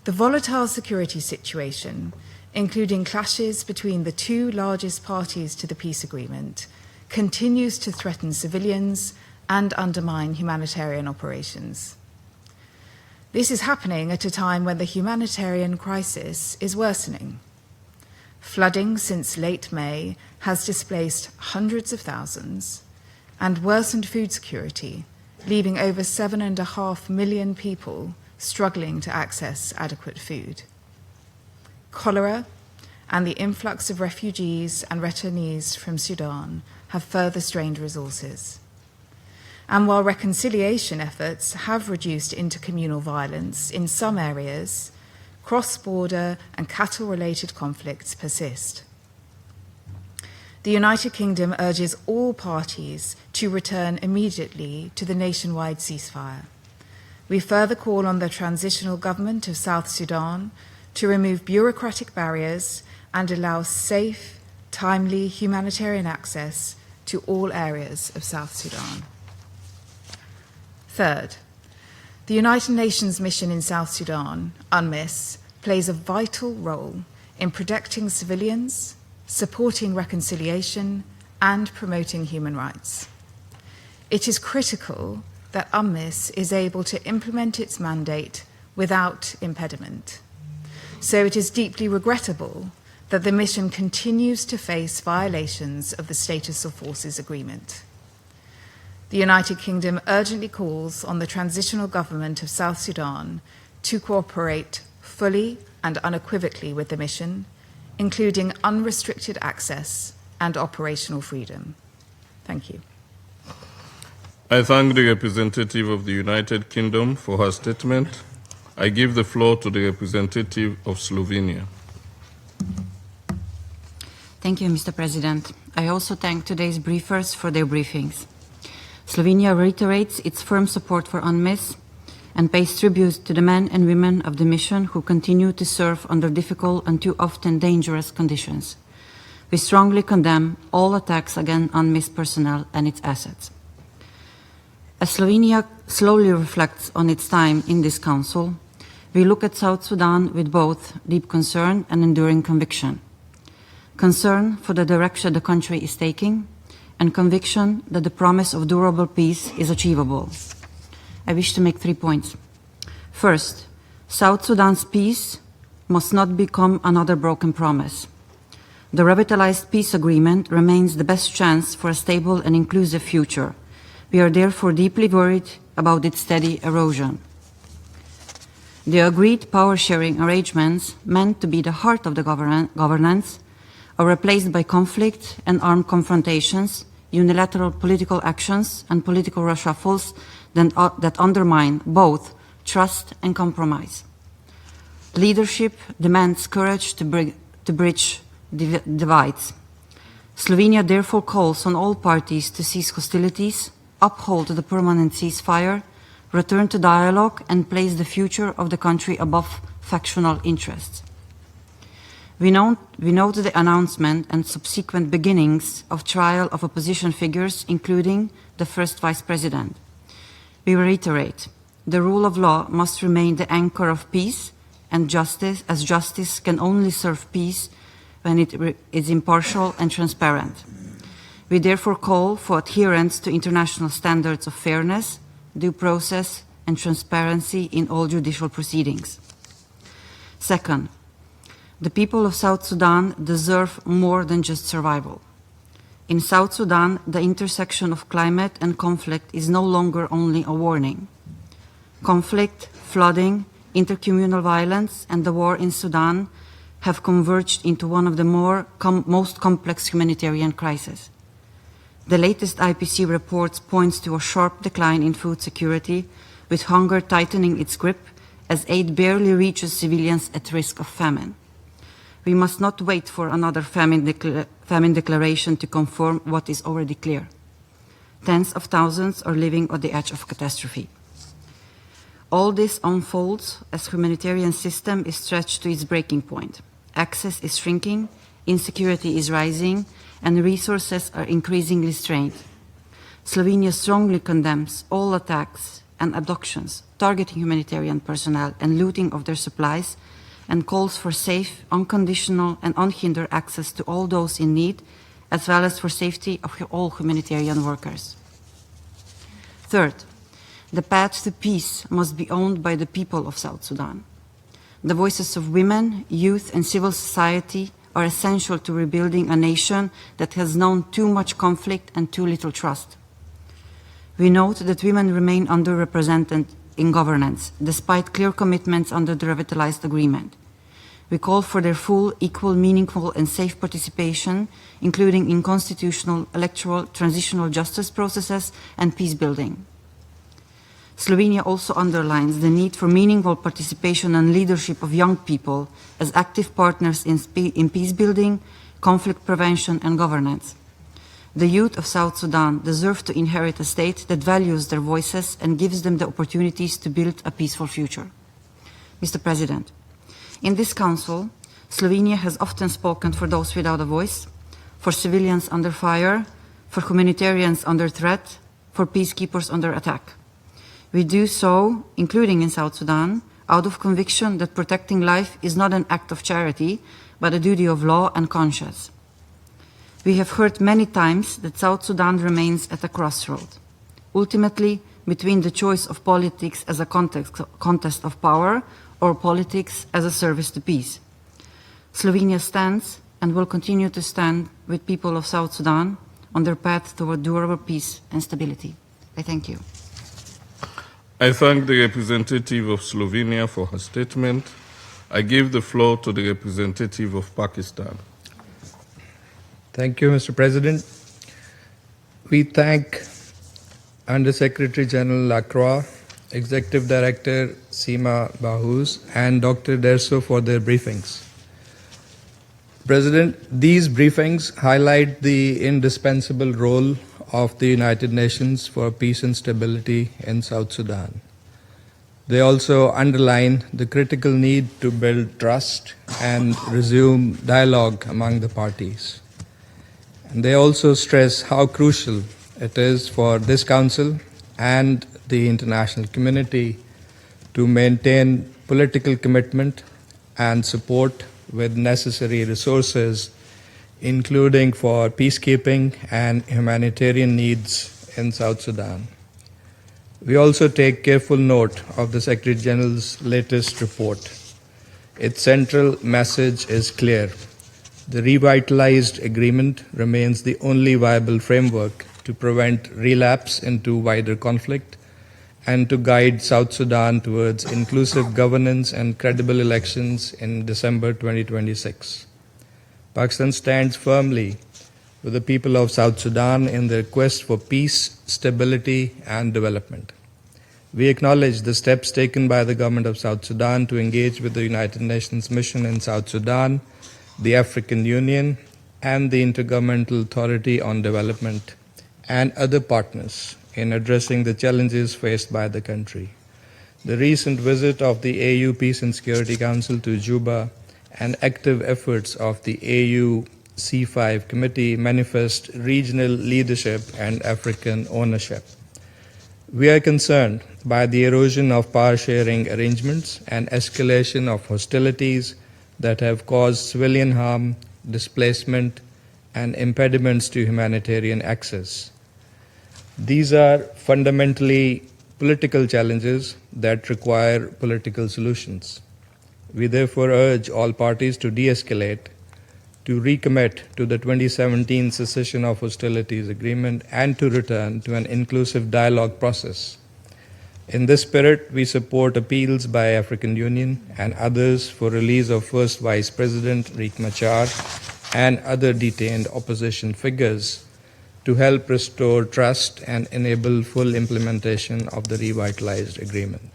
[SPEAKER 8] the volatile security situation, including clashes between the two largest parties to the peace agreement, continues to threaten civilians and undermine humanitarian operations. This is happening at a time when the humanitarian crisis is worsening. Flooding since late May has displaced hundreds of thousands and worsened food security, leaving over 7.5 million people struggling to access adequate food. Cholera and the influx of refugees and returnees from Sudan have further strained resources. And while reconciliation efforts have reduced intercommunal violence in some areas, cross-border and cattle-related conflicts persist. The United Kingdom urges all parties to return immediately to the nationwide ceasefire. We further call on the transitional government of South Sudan to remove bureaucratic barriers and allow safe, timely humanitarian access to all areas of South Sudan. Third, the United Nations mission in South Sudan, UNMISS, plays a vital role in protecting civilians, supporting reconciliation, and promoting human rights. It is critical that UNMISS is able to implement its mandate without impediment. So it is deeply regrettable that the mission continues to face violations of the Status of Forces Agreement. The United Kingdom urgently calls on the transitional government of South Sudan to cooperate fully and unequivocally with the mission, including unrestricted access and operational freedom. Thank you.
[SPEAKER 6] I thank the representative of the United Kingdom for her statement. I give the floor to the representative of Slovenia.
[SPEAKER 9] Thank you, Mr. President. I also thank today's briefers for their briefings. Slovenia reiterates its firm support for UNMISS and pays tribute to the men and women of the mission who continue to serve under difficult and too often dangerous conditions. We strongly condemn all attacks against UNMISS personnel and its assets. As Slovenia slowly reflects on its time in this Council, we look at South Sudan with both deep concern and enduring conviction. Concern for the direction the country is taking, and conviction that the promise of durable peace is achievable. I wish to make 3 points. First, South Sudan's peace must not become another broken promise. The revitalized peace agreement remains the best chance for a stable and inclusive future. We are therefore deeply worried about its steady erosion. The agreed power-sharing arrangements meant to be the heart of the governance are replaced by conflict and armed confrontations, unilateral political actions, and political reshuffles that undermine both trust and compromise. Leadership demands courage to bridge divides. Slovenia therefore calls on all parties to cease hostilities, uphold the permanent ceasefire, return to dialogue, and place the future of the country above factional interests. We note the announcement and subsequent beginnings of trial of opposition figures, including the first vice president. We reiterate, the rule of law must remain the anchor of peace and justice, as justice can only serve peace when it is impartial and transparent. We therefore call for adherence to international standards of fairness, due process, and transparency in all judicial proceedings. Second, the people of South Sudan deserve more than just survival. In South Sudan, the intersection of climate and conflict is no longer only a warning. Conflict, flooding, intercommunal violence, and the war in Sudan have converged into one of the most complex humanitarian crises. The latest IPC reports points to a sharp decline in food security, with hunger tightening its grip as aid barely reaches civilians at risk of famine. We must not wait for another famine declaration to confirm what is already clear. Tens of thousands are living on the edge of catastrophe. All this unfolds as humanitarian system is stretched to its breaking point. Access is shrinking, insecurity is rising, and resources are increasingly strained. Slovenia strongly condemns all attacks and abductions, targeting humanitarian personnel and looting of their supplies, and calls for safe, unconditional, and unhindered access to all those in need, as well as for safety of all humanitarian workers. Third, the path to peace must be owned by the people of South Sudan. The voices of women, youth, and civil society are essential to rebuilding a nation that has known too much conflict and too little trust. We note that women remain underrepresented in governance, despite clear commitments under the revitalized agreement. We call for their full, equal, meaningful, and safe participation, including in constitutional, electoral, transitional justice processes, and peace building. Slovenia also underlines the need for meaningful participation and leadership of young people as active partners in peace building, conflict prevention, and governance. The youth of South Sudan deserve to inherit a state that values their voices and gives them the opportunities to build a peaceful future. Mr. President, in this Council, Slovenia has often spoken for those without a voice, for civilians under fire, for humanitarians under threat, for peacekeepers under attack. We do so, including in South Sudan, out of conviction that protecting life is not an act of charity, but a duty of law and conscience. We have heard many times that South Sudan remains at a crossroad, ultimately between the choice of politics as a contest of power or politics as a service to peace. Slovenia stands and will continue to stand with people of South Sudan on their path toward durable peace and stability. I thank you.
[SPEAKER 6] I thank the representative of Slovenia for her statement. I give the floor to the representative of Pakistan.
[SPEAKER 10] Thank you, Mr. President. We thank Under-Secretary General Lacroix, Executive Director Seema Bahus, and Dr. Derso for their briefings. President, these briefings highlight the indispensable role of the United Nations for peace and stability in South Sudan. They also underline the critical need to build trust and resume dialogue among the parties. And they also stress how crucial it is for this Council and the international community to maintain political commitment and support with necessary resources, including for peacekeeping and humanitarian needs in South Sudan. We also take careful note of the Secretary General's latest report. Its central message is clear. The revitalized agreement remains the only viable framework to prevent relapse into wider conflict and to guide South Sudan towards inclusive governance and credible elections in December 2026. Pakistan stands firmly with the people of South Sudan in their quest for peace, stability, and development. We acknowledge the steps taken by the government of South Sudan to engage with the United Nations mission in South Sudan, the African Union, and the Intergovernmental Authority on Development and other partners in addressing the challenges faced by the country. The recent visit of the AU Peace and Security Council to Juba and active efforts of the AU C5 Committee manifest regional leadership and African ownership. We are concerned by the erosion of power-sharing arrangements and escalation of hostilities that have caused civilian harm, displacement, and impediments to humanitarian access. These are fundamentally political challenges that require political solutions. We therefore urge all parties to de-escalate, to recommit to the 2017 cessation of hostilities agreement, and to return to an inclusive dialogue process. In this spirit, we support appeals by African Union and others for release of First Vice President Riek Machar and other detained opposition figures to help restore trust and enable full implementation of the revitalized agreement.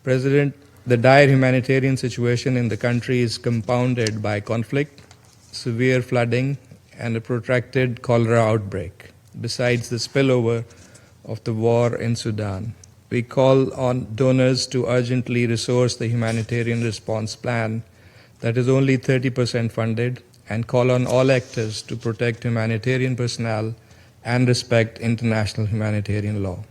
[SPEAKER 10] President, the dire humanitarian situation in the country is compounded by conflict, severe flooding, and a protracted cholera outbreak, besides the spillover of the war in Sudan. We call on donors to urgently resource the humanitarian response plan that is only 30% funded, and call on all actors to protect humanitarian personnel and respect international humanitarian law.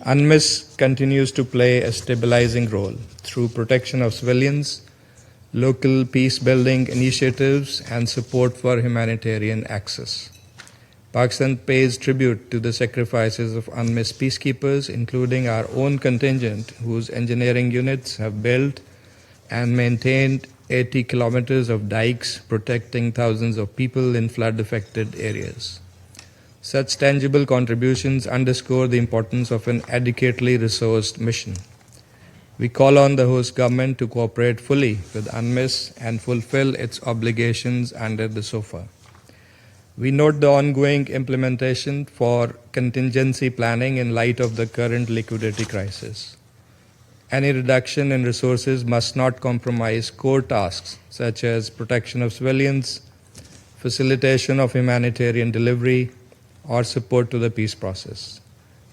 [SPEAKER 10] UNMISS continues to play a stabilizing role through protection of civilians, local peace-building initiatives, and support for humanitarian access. Pakistan pays tribute to the sacrifices of UNMISS peacekeepers, including our own contingent, whose engineering units have built and maintained 80 kilometers of dikes protecting thousands of people in flood-affected areas. Such tangible contributions underscore the importance of an adequately resourced mission. We call on the host government to cooperate fully with UNMISS and fulfill its obligations under the SOFA. We note the ongoing implementation for contingency planning in light of the current liquidity crisis. Any reduction in resources must not compromise core tasks such as protection of civilians, facilitation of humanitarian delivery, or support to the peace process.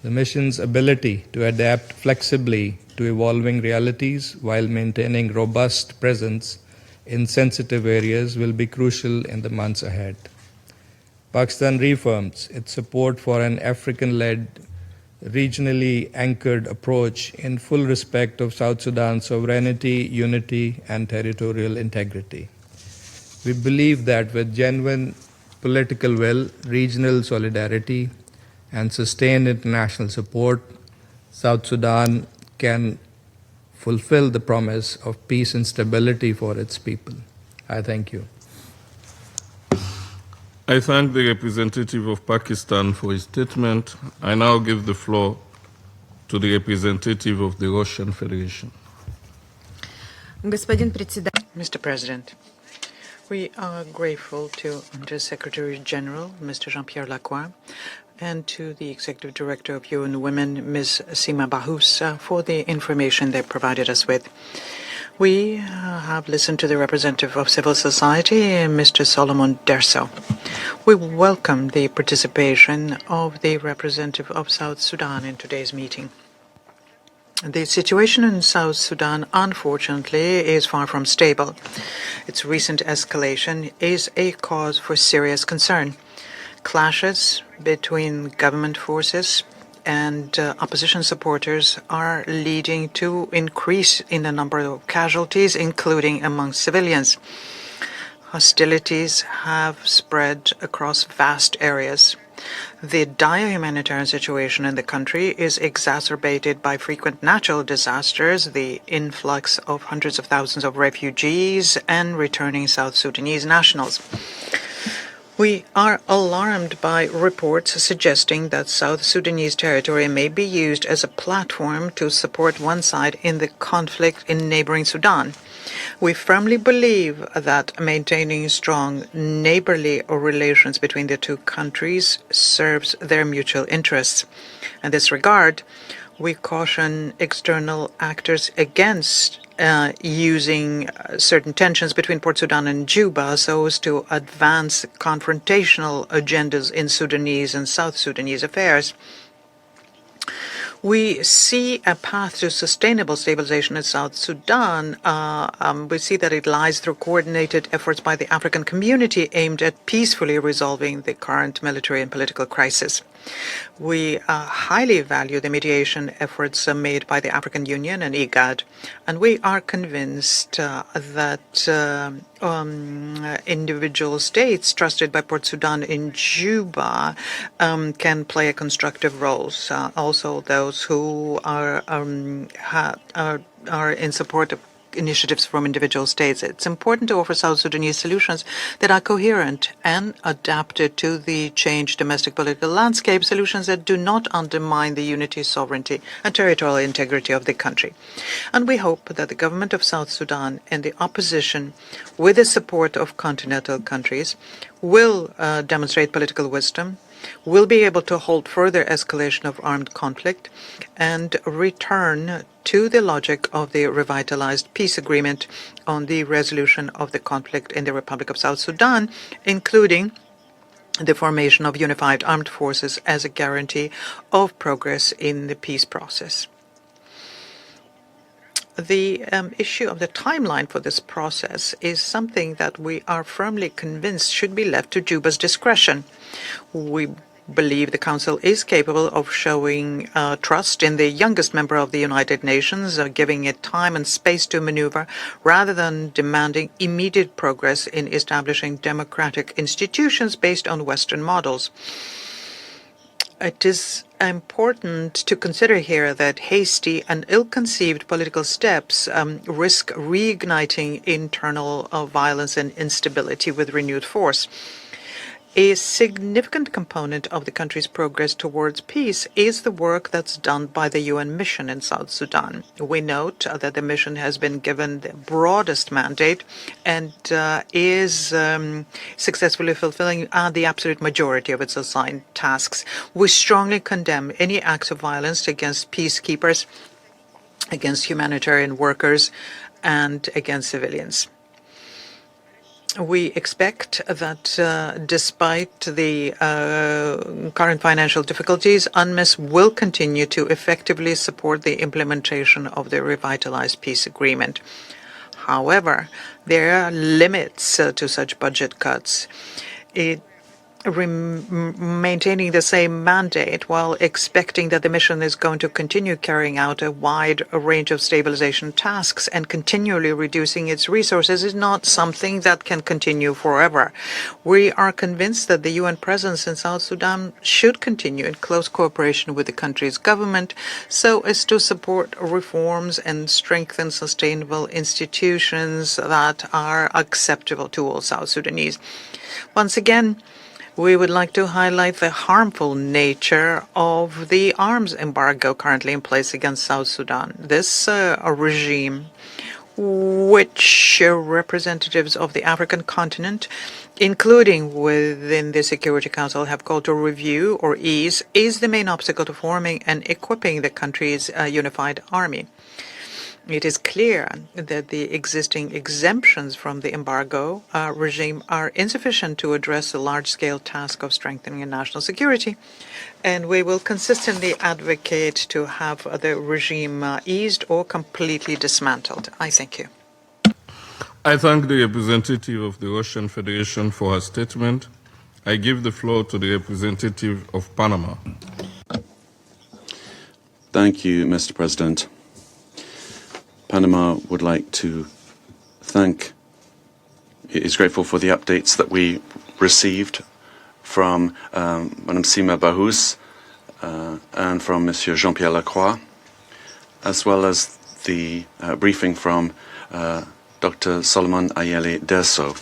[SPEAKER 10] The mission's ability to adapt flexibly to evolving realities while maintaining robust presence in sensitive areas will be crucial in the months ahead. Pakistan reaffirms its support for an African-led, regionally anchored approach in full respect of South Sudan's sovereignty, unity, and territorial integrity. We believe that with genuine political will, regional solidarity, and sustained international support, South Sudan can fulfill the promise of peace and stability for its people. I thank you.
[SPEAKER 6] I thank the representative of Pakistan for his statement. I now give the floor to the representative of the Russian Federation.
[SPEAKER 11] Mr. President, we are grateful to Under Secretary General, Mr. Jean-Pierre Lacroix, and to the Executive Director of UN Women, Ms. Sima Bahous, for the information they provided us with. We have listened to the representative of civil society, Mr. Solomon Derso. We welcome the participation of the representative of South Sudan in today's meeting. The situation in South Sudan, unfortunately, is far from stable. Its recent escalation is a cause for serious concern. Clashes between government forces and opposition supporters are leading to increase in the number of casualties, including among civilians. Hostilities have spread across vast areas. The dire humanitarian situation in the country is exacerbated by frequent natural disasters, the influx of hundreds of thousands of refugees, and returning South Sudanese nationals. We are alarmed by reports suggesting that South Sudanese territory may be used as a platform to support one side in the conflict in neighboring Sudan. We firmly believe that maintaining strong neighborly relations between the two countries serves their mutual interests. In this regard, We caution external actors against using certain tensions between Port Sudan and Juba so as to advance confrontational agendas in Sudanese and South Sudanese affairs. We see a path to sustainable stabilization in South Sudan. We see that it lies through coordinated efforts by the African community aimed at peacefully resolving the current military and political crisis. We highly value the mediation efforts made by the African Union and IGAD, and we are convinced that individual states trusted by Port Sudan in Juba can play a constructive role. Also, those who are in support of initiatives from individual states. It's important to offer South Sudanese solutions that are coherent and adapted to the changed domestic political landscape, solutions that do not undermine the unity, sovereignty, and territorial integrity of the country. And we hope that the government of South Sudan and the opposition, with the support of continental countries, will demonstrate political wisdom, will be able to halt further escalation of armed conflict, and return to the logic of the revitalized peace agreement on the resolution of the conflict in the Republic of South Sudan, including the formation of unified armed forces as a guarantee of progress in the peace process. The issue of the timeline for this process is something that we are firmly convinced should be left to Juba's discretion. We believe the Council is capable of showing trust in the youngest member of the United Nations, giving it time and space to maneuver, rather than demanding immediate progress in establishing democratic institutions based on Western models. It is important to consider here that hasty and ill-conceived political steps risk reigniting internal violence and instability with renewed force. A significant component of the country's progress towards peace is the work that's done by the UN mission in South Sudan. We note that the mission has been given the broadest mandate and is successfully fulfilling the absolute majority of its assigned tasks. We strongly condemn any acts of violence against peacekeepers, against humanitarian workers, and against civilians. We expect that despite the current financial difficulties, UNMISS will continue to effectively support the implementation of the revitalized peace agreement. However, there are limits to such budget cuts. Maintaining the same mandate while expecting that the mission is going to continue carrying out a wide range of stabilization tasks and continually reducing its resources is not something that can continue forever. We are convinced that the UN presence in South Sudan should continue in close cooperation with the country's government so as to support reforms and strengthen sustainable institutions that are acceptable to all South Sudanese. Once again, we would like to highlight the harmful nature of the arms embargo currently in place against South Sudan. This regime, which representatives of the African continent, including within the Security Council, have called to review or ease, is the main obstacle to forming and equipping the country's unified army. It is clear that the existing exemptions from the embargo regime are insufficient to address the large-scale task of strengthening national security, and we will consistently advocate to have the regime eased or completely dismantled. I thank you.
[SPEAKER 6] I thank the representative of the Russian Federation for her statement. I give the floor to the representative of Panama.
[SPEAKER 7] Thank you, Mr. President. Panama would like to is grateful for the updates that we received from Madame Sima Bahous and from Monsieur Jean-Pierre Lacroix, as well as the briefing from Dr. Solomon Ayele Derso.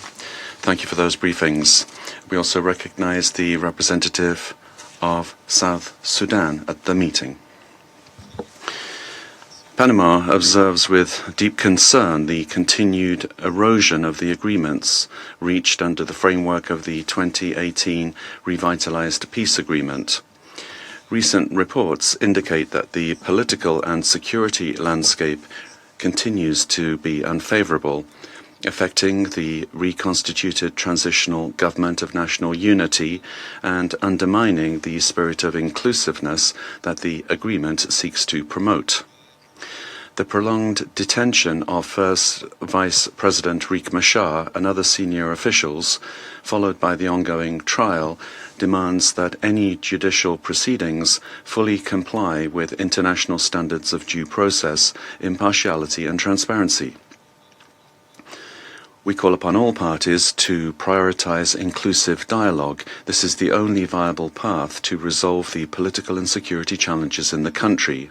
[SPEAKER 7] Thank you for those briefings. We also recognize the representative of South Sudan at the meeting. Panama observes with deep concern the continued erosion of the agreements reached under the framework of the 2018 Revitalized Peace Agreement. Recent reports indicate that the political and security landscape continues to be unfavorable, affecting the reconstituted transitional government of national unity and undermining the spirit of inclusiveness that the agreement seeks to promote. The prolonged detention of First Vice President Riek Machar and other senior officials, followed by the ongoing trial, demands that any judicial proceedings fully comply with international standards of due process, impartiality and transparency. We call upon all parties to prioritize inclusive dialogue. This is the only viable path to resolve the political and security challenges in the country.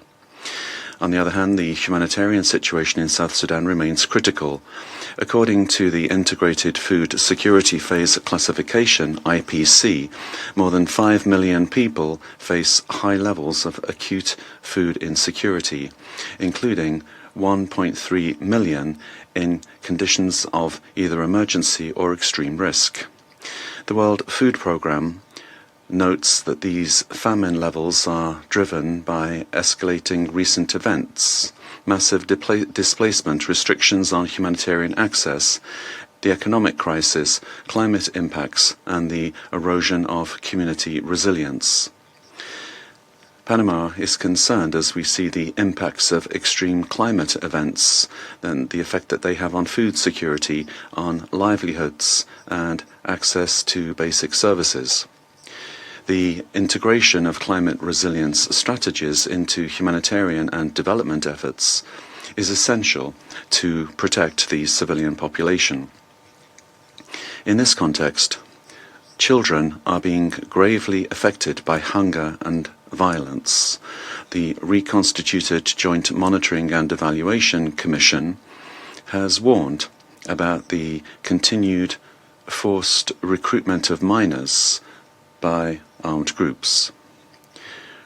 [SPEAKER 7] On the other hand, the humanitarian situation in South Sudan remains critical. According to the Integrated Food Security Phase Classification, IPC, more than 5 million people face high levels of acute food insecurity, including 1.3 million in conditions of either emergency or extreme risk. The World Food Programme notes that these famine levels are driven by escalating recent events, massive displacement, restrictions on humanitarian access, the economic crisis, climate impacts, and the erosion of community resilience. Panama is concerned as we see the impacts of extreme climate events and the effect that they have on food security, on livelihoods, and access to basic services. The integration of climate resilience strategies into humanitarian and development efforts is essential to protect the civilian population. In this context, children are being gravely affected by hunger and violence. The reconstituted Joint Monitoring and Evaluation Commission has warned about the continued forced recruitment of minors by armed groups.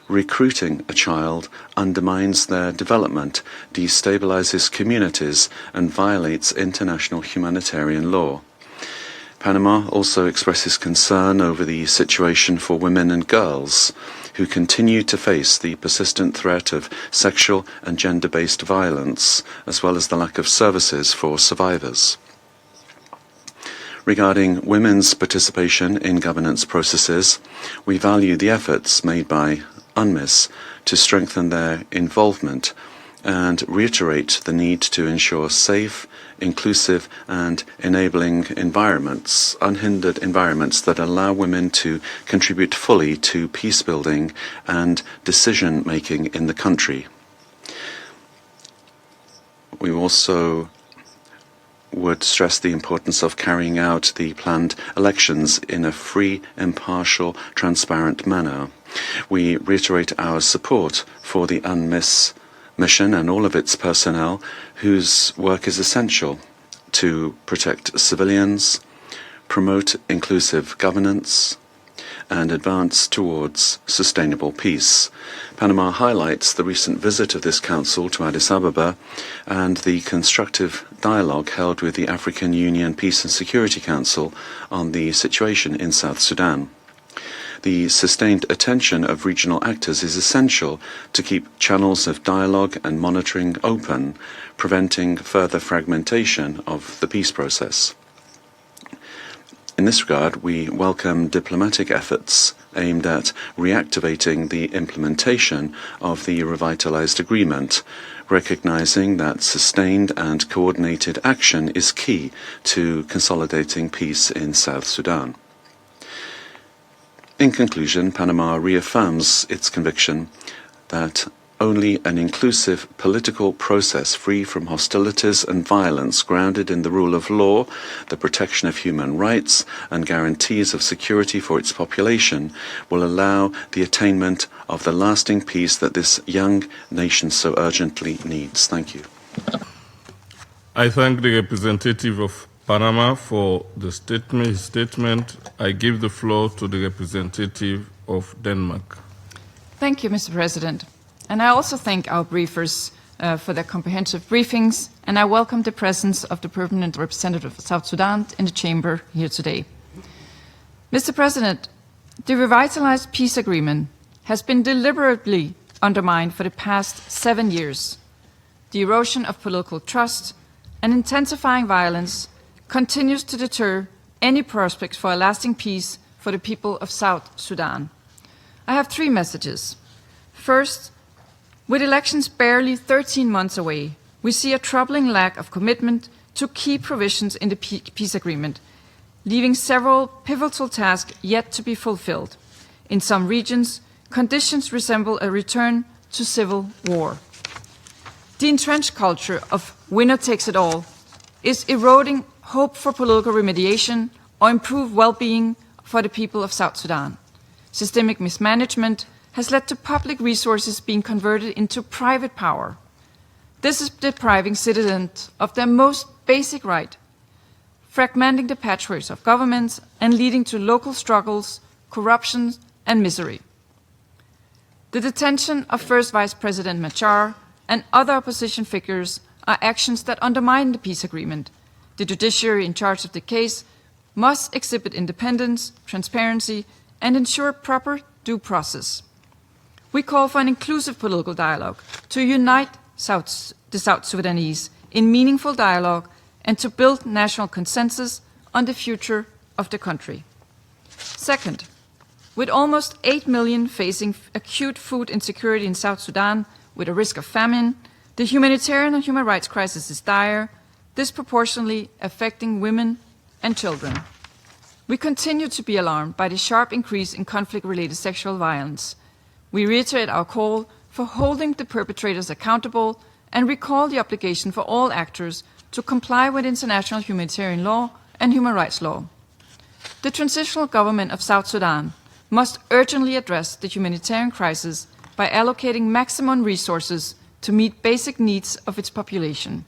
[SPEAKER 7] Recruiting a child undermines their development, destabilizes communities, and violates international humanitarian law. Panama also expresses concern over the situation for women and girls who continue to face the persistent threat of sexual and gender-based violence, as well as the lack of services for survivors. Regarding women's participation in governance processes, we value the efforts made by UNMISS to strengthen their involvement and reiterate the need to ensure safe, inclusive and enabling environments, unhindered environments that allow women to contribute fully to peace building and decision making in the country. We also would stress the importance of carrying out the planned elections in a free, impartial, transparent manner. We reiterate our support for the UNMISS mission and all of its personnel whose work is essential to protect civilians, promote inclusive governance, and advance towards sustainable peace. Panama highlights the recent visit of this Council to Addis Ababa and the constructive dialogue held with the African Union Peace and Security Council on the situation in South Sudan. The sustained attention of regional actors is essential to keep channels of dialogue and monitoring open, preventing further fragmentation of the peace process. In this regard, we welcome diplomatic efforts aimed at reactivating the implementation of the revitalized agreement, recognizing that sustained and coordinated action is key to consolidating peace in South Sudan. In conclusion, Panama reaffirms its conviction that only an inclusive political process free from hostilities and violence, grounded in the rule of law, the protection of human rights, and guarantees of security for its population will allow the attainment of the lasting peace that this young nation so urgently needs. Thank you.
[SPEAKER 6] I thank the representative of Panama for the statement. I give the floor to the representative of Denmark.
[SPEAKER 12] Thank you, Mr. President. And I also thank our briefers for their comprehensive briefings, and I welcome the presence of the permanent representative of South Sudan in the chamber here today. Mr. President, the revitalized peace agreement has been deliberately undermined for the past 7 years. The erosion of political trust and intensifying violence continues to deter any prospects for a lasting peace for the people of South Sudan. I have 3 messages. First, with elections barely 13 months away, we see a troubling lack of commitment to key provisions in the peace agreement, leaving several pivotal tasks yet to be fulfilled. In some regions, conditions resemble a return to civil war. The entrenched culture of winner takes it all is eroding hope for political remediation or improved well-being for the people of South Sudan. Systemic mismanagement has led to public resources being converted into private power. This is depriving citizens of their most basic right, fragmenting the patchworks of governments and leading to local struggles, corruption, and misery. The detention of First Vice President Machar and other opposition figures are actions that undermine the peace agreement. The judiciary in charge of the case must exhibit independence, transparency, and ensure proper due process. We call for an inclusive political dialogue to unite the South Sudanese in meaningful dialogue and to build national consensus on the future of the country. Second, with almost 8 million facing acute food insecurity in South Sudan with a risk of famine, the humanitarian and human rights crisis is dire, disproportionately affecting women and children. We continue to be alarmed by the sharp increase in conflict-related sexual violence. We reiterate our call for holding the perpetrators accountable and recall the obligation for all actors to comply with international humanitarian law and human rights law. The transitional government of South Sudan must urgently address the humanitarian crisis by allocating maximum resources to meet basic needs of its population.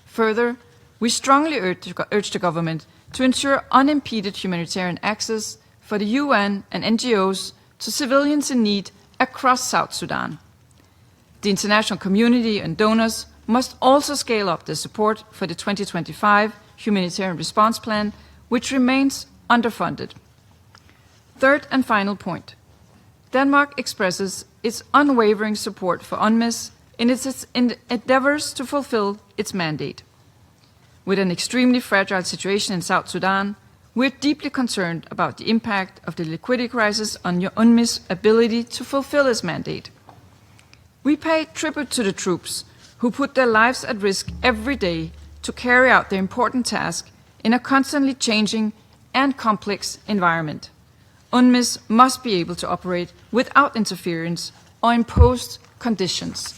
[SPEAKER 12] Further, we strongly urge the government to ensure unimpeded humanitarian access for the UN and NGOs to civilians in need across South Sudan. The international community and donors must also scale up their support for the 2025 Humanitarian Response Plan, which remains underfunded. Third and final point. Denmark expresses its unwavering support for UNMISS in its endeavors to fulfill its mandate. With an extremely fragile situation in South Sudan, we're deeply concerned about the impact of the liquidity crisis on UNMISS' ability to fulfill its mandate. We pay tribute to the troops who put their lives at risk every day to carry out their important task in a constantly changing and complex environment. UNMISS must be able to operate without interference or imposed conditions.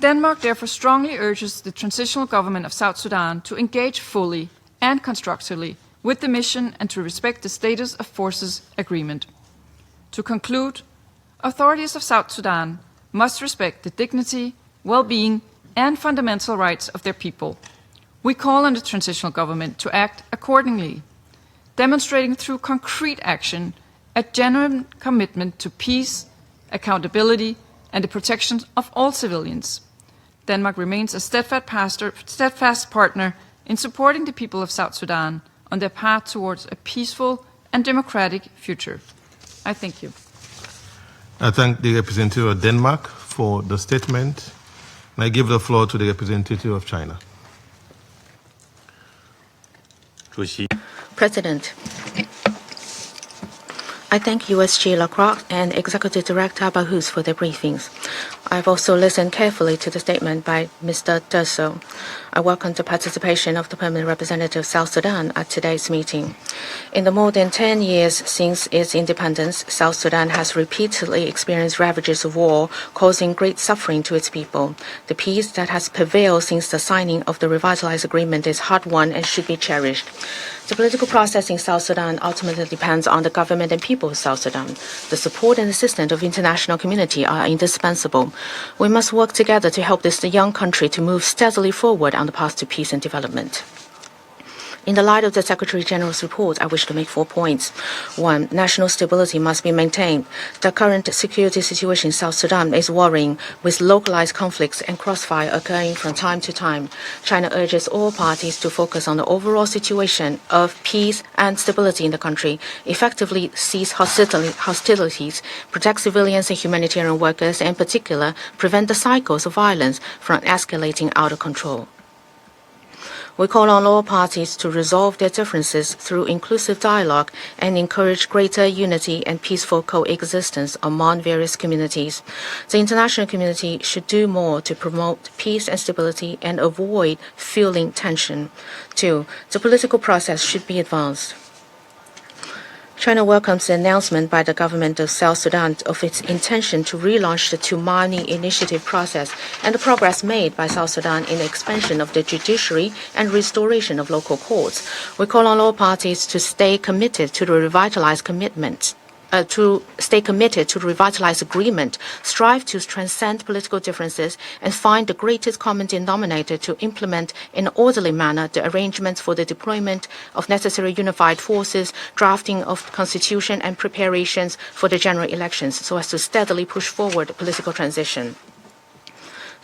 [SPEAKER 12] Denmark therefore strongly urges the transitional government of South Sudan to engage fully and constructively with the mission and to respect the status of forces agreement. To conclude, authorities of South Sudan must respect the dignity, well-being, and fundamental rights of their people. We call on the transitional government to act accordingly, demonstrating through concrete action a genuine commitment to peace, accountability, and the protection of all civilians. Denmark remains a steadfast partner in supporting the people of South Sudan on their path towards a peaceful and democratic future. I thank you.
[SPEAKER 1] I thank the representative of Denmark for the statement, and I give the floor to the representative of China.
[SPEAKER 13] President, I thank USG Lacroix and Executive Director Bahous for their briefings. I've also listened carefully to the statement by Mr. Derso. I welcome the participation of the Permanent Representative of South Sudan at today's meeting. In the more than 10 years since its independence, South Sudan has repeatedly experienced ravages of war, causing great suffering to its people. The peace that has prevailed since the signing of the revitalized agreement is hard-won and should be cherished. The political process in South Sudan ultimately depends on the government and people of South Sudan. The support and assistance of the international community are indispensable. We must work together to help this young country to move steadily forward on the path to peace and development. In the light of the Secretary General's report, I wish to make 4 points. 1. National stability must be maintained. The current security situation in South Sudan is worrying, with localized conflicts and crossfire occurring from time to time. China urges all parties to focus on the overall situation of peace and stability in the country, effectively cease hostilities, protect civilians and humanitarian workers, and in particular, prevent the cycles of violence from escalating out of control. We call on all parties to resolve their differences through inclusive dialogue and encourage greater unity and peaceful coexistence among various communities. The international community should do more to promote peace and stability and avoid fueling tension. 2. The political process should be advanced. China welcomes the announcement by the government of South Sudan of its intention to relaunch the Tumani initiative process and the progress made by South Sudan in the expansion of the judiciary and restoration of local courts. We call on all parties to stay committed to the revitalized agreement, strive to transcend political differences, and find the greatest common denominator to implement in an orderly manner the arrangements for the deployment of necessary unified forces, drafting of constitution, and preparations for the general elections so as to steadily push forward political transition.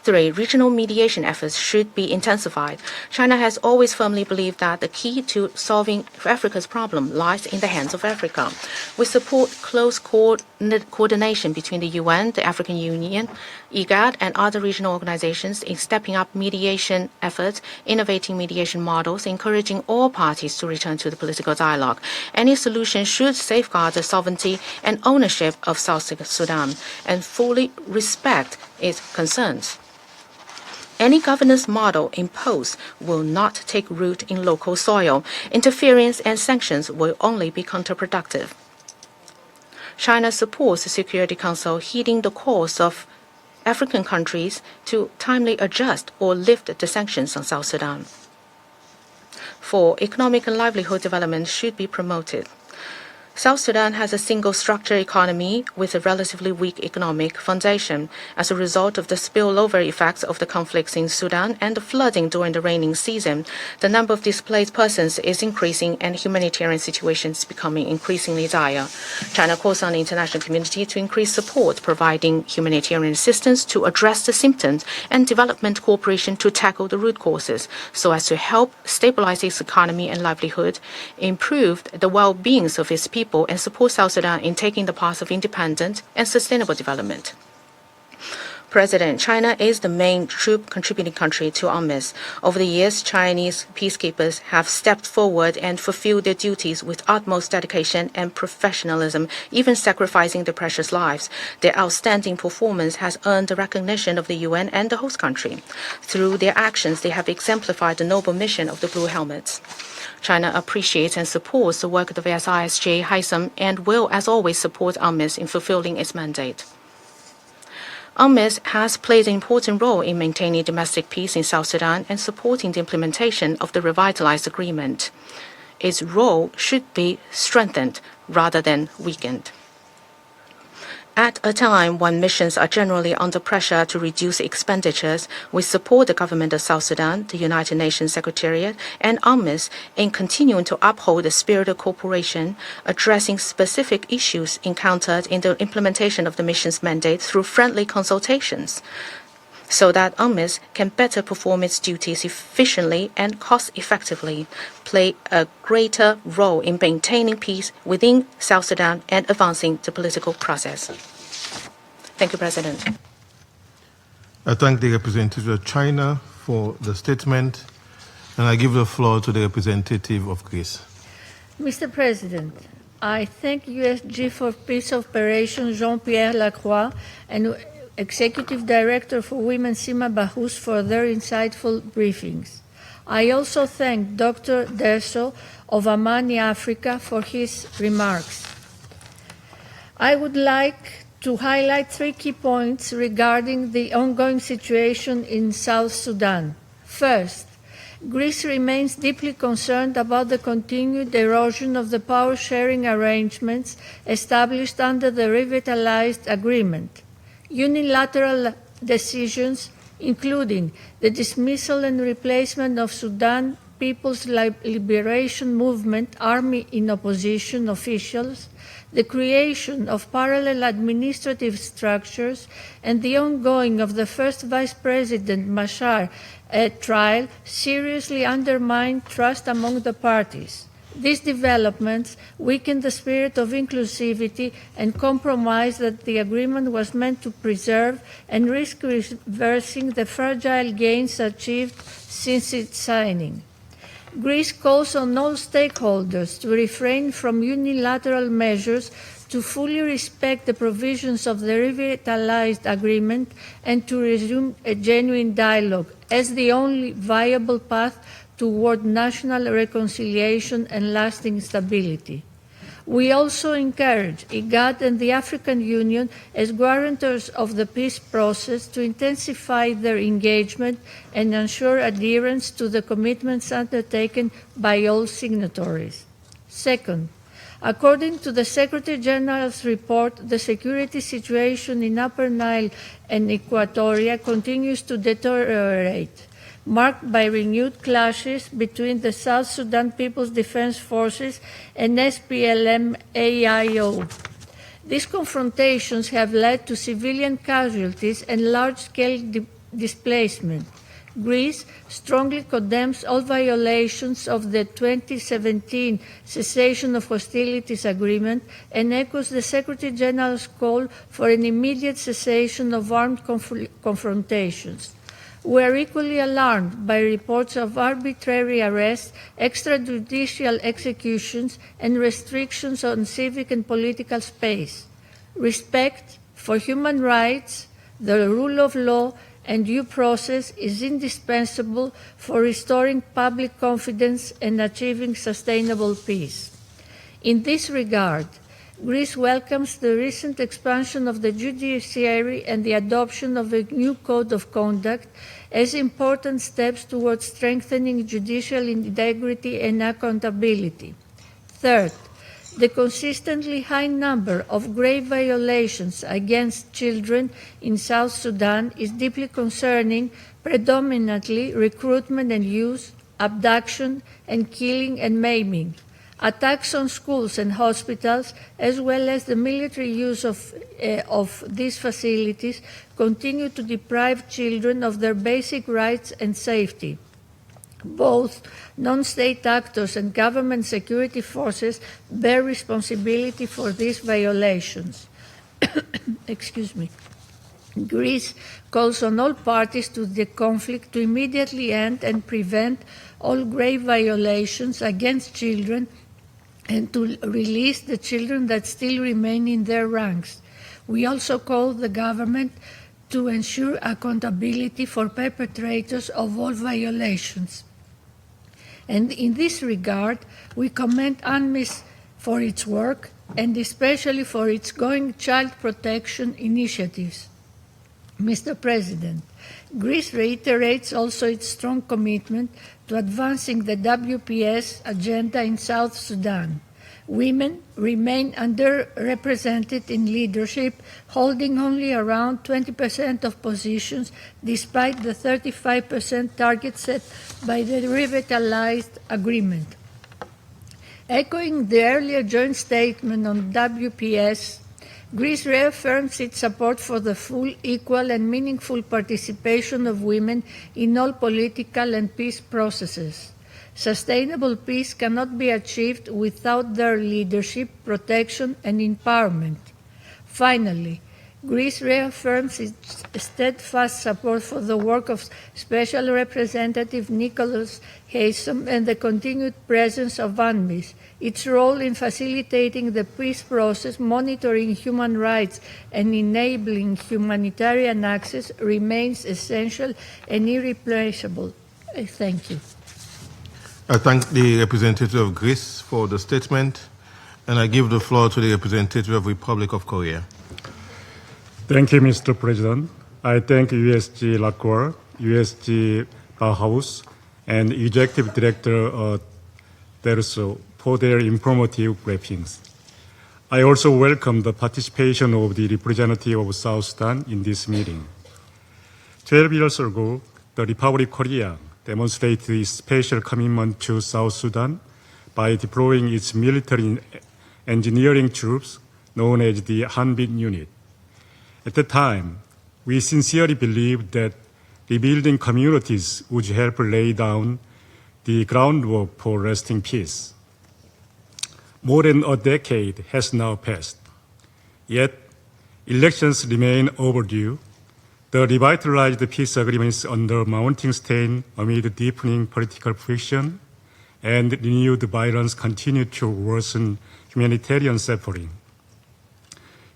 [SPEAKER 13] 3. Regional mediation efforts should be intensified. China has always firmly believed that the key to solving Africa's problem lies in the hands of Africa. We support close coordination between the UN, the African Union, IGAD, and other regional organizations in stepping up mediation efforts, innovating mediation models, encouraging all parties to return to the political dialogue. Any solution should safeguard the sovereignty and ownership of South Sudan and fully respect its concerns. Any governance model imposed will not take root in local soil. Interference and sanctions will only be counterproductive. China supports the Security Council heeding the calls of African countries to timely adjust or lift the sanctions on South Sudan. 4. Economic and livelihood development should be promoted. South Sudan has a single-structure economy with a relatively weak economic foundation. As a result of the spillover effects of the conflicts in Sudan and the flooding during the rainy season, the number of displaced persons is increasing and humanitarian situations becoming increasingly dire. China calls on the international community to increase support, providing humanitarian assistance to address the symptoms and development cooperation to tackle the root causes, so as to help stabilize its economy and livelihood, improve the well-being of its people, and support South Sudan in taking the path of independent and sustainable development. President, China is the main troop contributing country to UNMISS. Over the years, Chinese peacekeepers have stepped forward and fulfilled their duties with utmost dedication and professionalism, even sacrificing their precious lives. Their outstanding performance has earned the recognition of the UN and the host country. Through their actions, they have exemplified the noble mission of the Blue Helmets. China appreciates and supports the work of the VSISJ, HISOM, and will, as always, support UNMISS in fulfilling its mandate. UNMISS has played an important role in maintaining domestic peace in South Sudan and supporting the implementation of the revitalized agreement. Its role should be strengthened rather than weakened. At a time when missions are generally under pressure to reduce expenditures, we support the government of South Sudan, the United Nations Secretariat, and UNMISS in continuing to uphold the spirit of cooperation, addressing specific issues encountered in the implementation of the mission's mandate through friendly consultations, so that UNMISS can better perform its duties efficiently and cost-effectively, play a greater role in maintaining peace within South Sudan and advancing the political process. Thank you, President.
[SPEAKER 1] I thank the representative of China for the statement, and I give the floor to the representative of Greece.
[SPEAKER 14] Mr. President, I thank USG for Peace Operations Jean-Pierre Lacroix and Executive Director for Women Sima Bahous for their insightful briefings. I also thank Dr. Derso of Amani Africa for his remarks. I would like to highlight 3 key points regarding the ongoing situation in South Sudan. First, Greece remains deeply concerned about the continued erosion of the power-sharing arrangements established under the revitalized agreement. Unilateral decisions, including the dismissal and replacement of Sudan People's Liberation Movement Army in Opposition officials, the creation of parallel administrative structures, and the ongoing of the first Vice President Machar trial seriously undermined trust among the parties. These developments weakened the spirit of inclusivity and compromise that the agreement was meant to preserve, and risk reversing the fragile gains achieved since its signing. Greece calls on all stakeholders to refrain from unilateral measures, to fully respect the provisions of the revitalized agreement, and to resume a genuine dialogue as the only viable path toward national reconciliation and lasting stability. We also encourage IGAD and the African Union as guarantors of the peace process to intensify their engagement and ensure adherence to the commitments undertaken by all signatories. Second, according to the Secretary General's report, the security situation in Upper Nile and Equatoria continues to deteriorate, marked by renewed clashes between the South Sudan People's Defense Forces and SPLM-AIO. These confrontations have led to civilian casualties and large-scale displacement. Greece strongly condemns all violations of the 2017 Cessation of Hostilities Agreement and echoes the Secretary General's call for an immediate cessation of armed confrontations. We are equally alarmed by reports of arbitrary arrests, extrajudicial executions, and restrictions on civic and political space. Respect for human rights, the rule of law, and due process is indispensable for restoring public confidence and achieving sustainable peace. In this regard, Greece welcomes the recent expansion of the judiciary and the adoption of a new code of conduct as important steps towards strengthening judicial integrity and accountability. Third, the consistently high number of grave violations against children in South Sudan is deeply concerning, predominantly recruitment and use, abduction, and killing and maiming. Attacks on schools and hospitals, as well as the military use of these facilities, continue to deprive children of their basic rights and safety. Both non-state actors and government security forces bear responsibility for these violations. Excuse me. Greece calls on all parties to the conflict to immediately end and prevent all grave violations against children and to release the children that still remain in their ranks. We also call the government to ensure accountability for perpetrators of all violations. And in this regard, we commend UNMISS for its work and especially for its ongoing child protection initiatives. Mr. President, Greece reiterates also its strong commitment to advancing the WPS agenda in South Sudan. Women remain underrepresented in leadership, holding only around 20% of positions, despite the 35% target set by the revitalized agreement. Echoing the earlier joint statement on WPS, Greece reaffirms its support for the full, equal, and meaningful participation of women in all political and peace processes. Sustainable peace cannot be achieved without their leadership, protection, and empowerment. Finally, Greece reaffirms its steadfast support for the work of Special Representative Nicholas Haysom and the continued presence of UNMISS. Its role in facilitating the peace process, monitoring human rights, and enabling humanitarian access remains essential and irreplaceable. Thank you.
[SPEAKER 1] I thank the representative of Greece for the statement, and I give the floor to the representative of the Republic of Korea.
[SPEAKER 15] Thank you, Mr. President. I thank USG Lacroix, USG Bauhaus, and Executive Director Derso for their informative briefings. I also welcome the participation of the representative of South Sudan in this meeting. 12 years ago, the Republic of Korea demonstrated its special commitment to South Sudan by deploying its military engineering troops known as the Hanbin Unit. At the time, we sincerely believed that rebuilding communities would help lay down the groundwork for lasting peace. More than a decade has now passed. Yet, elections remain overdue. The revitalized peace agreements under mounting strain amid deepening political friction and renewed violence continue to worsen humanitarian suffering.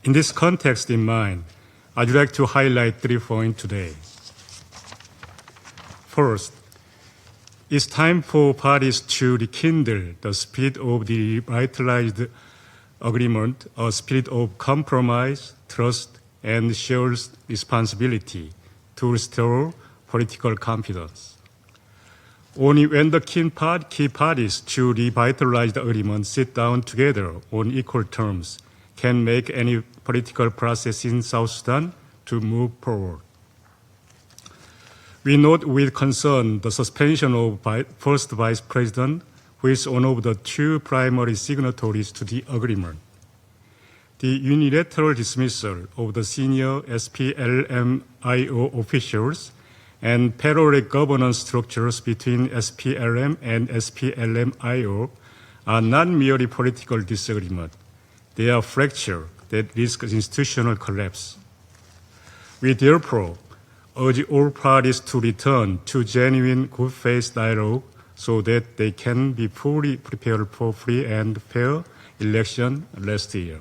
[SPEAKER 15] In this context in mind, I'd like to highlight 3 points today. First, it's time for parties to rekindle the spirit of the revitalized agreement, a spirit of compromise, trust, and shared responsibility to restore political confidence. Only when the key parties to revitalize the agreement sit down together on equal terms can make any political process in South Sudan to move forward. We note with concern the suspension of first Vice President, who is one of the 2 primary signatories to the agreement. The unilateral dismissal of the senior SPLM-IO officials and parallel governance structures between SPLM and SPLM-IO are not merely political disagreement. They are fractures that risk institutional collapse. We therefore urge all parties to return to genuine good faith dialogue so that they can be fully prepared for free and fair election next year.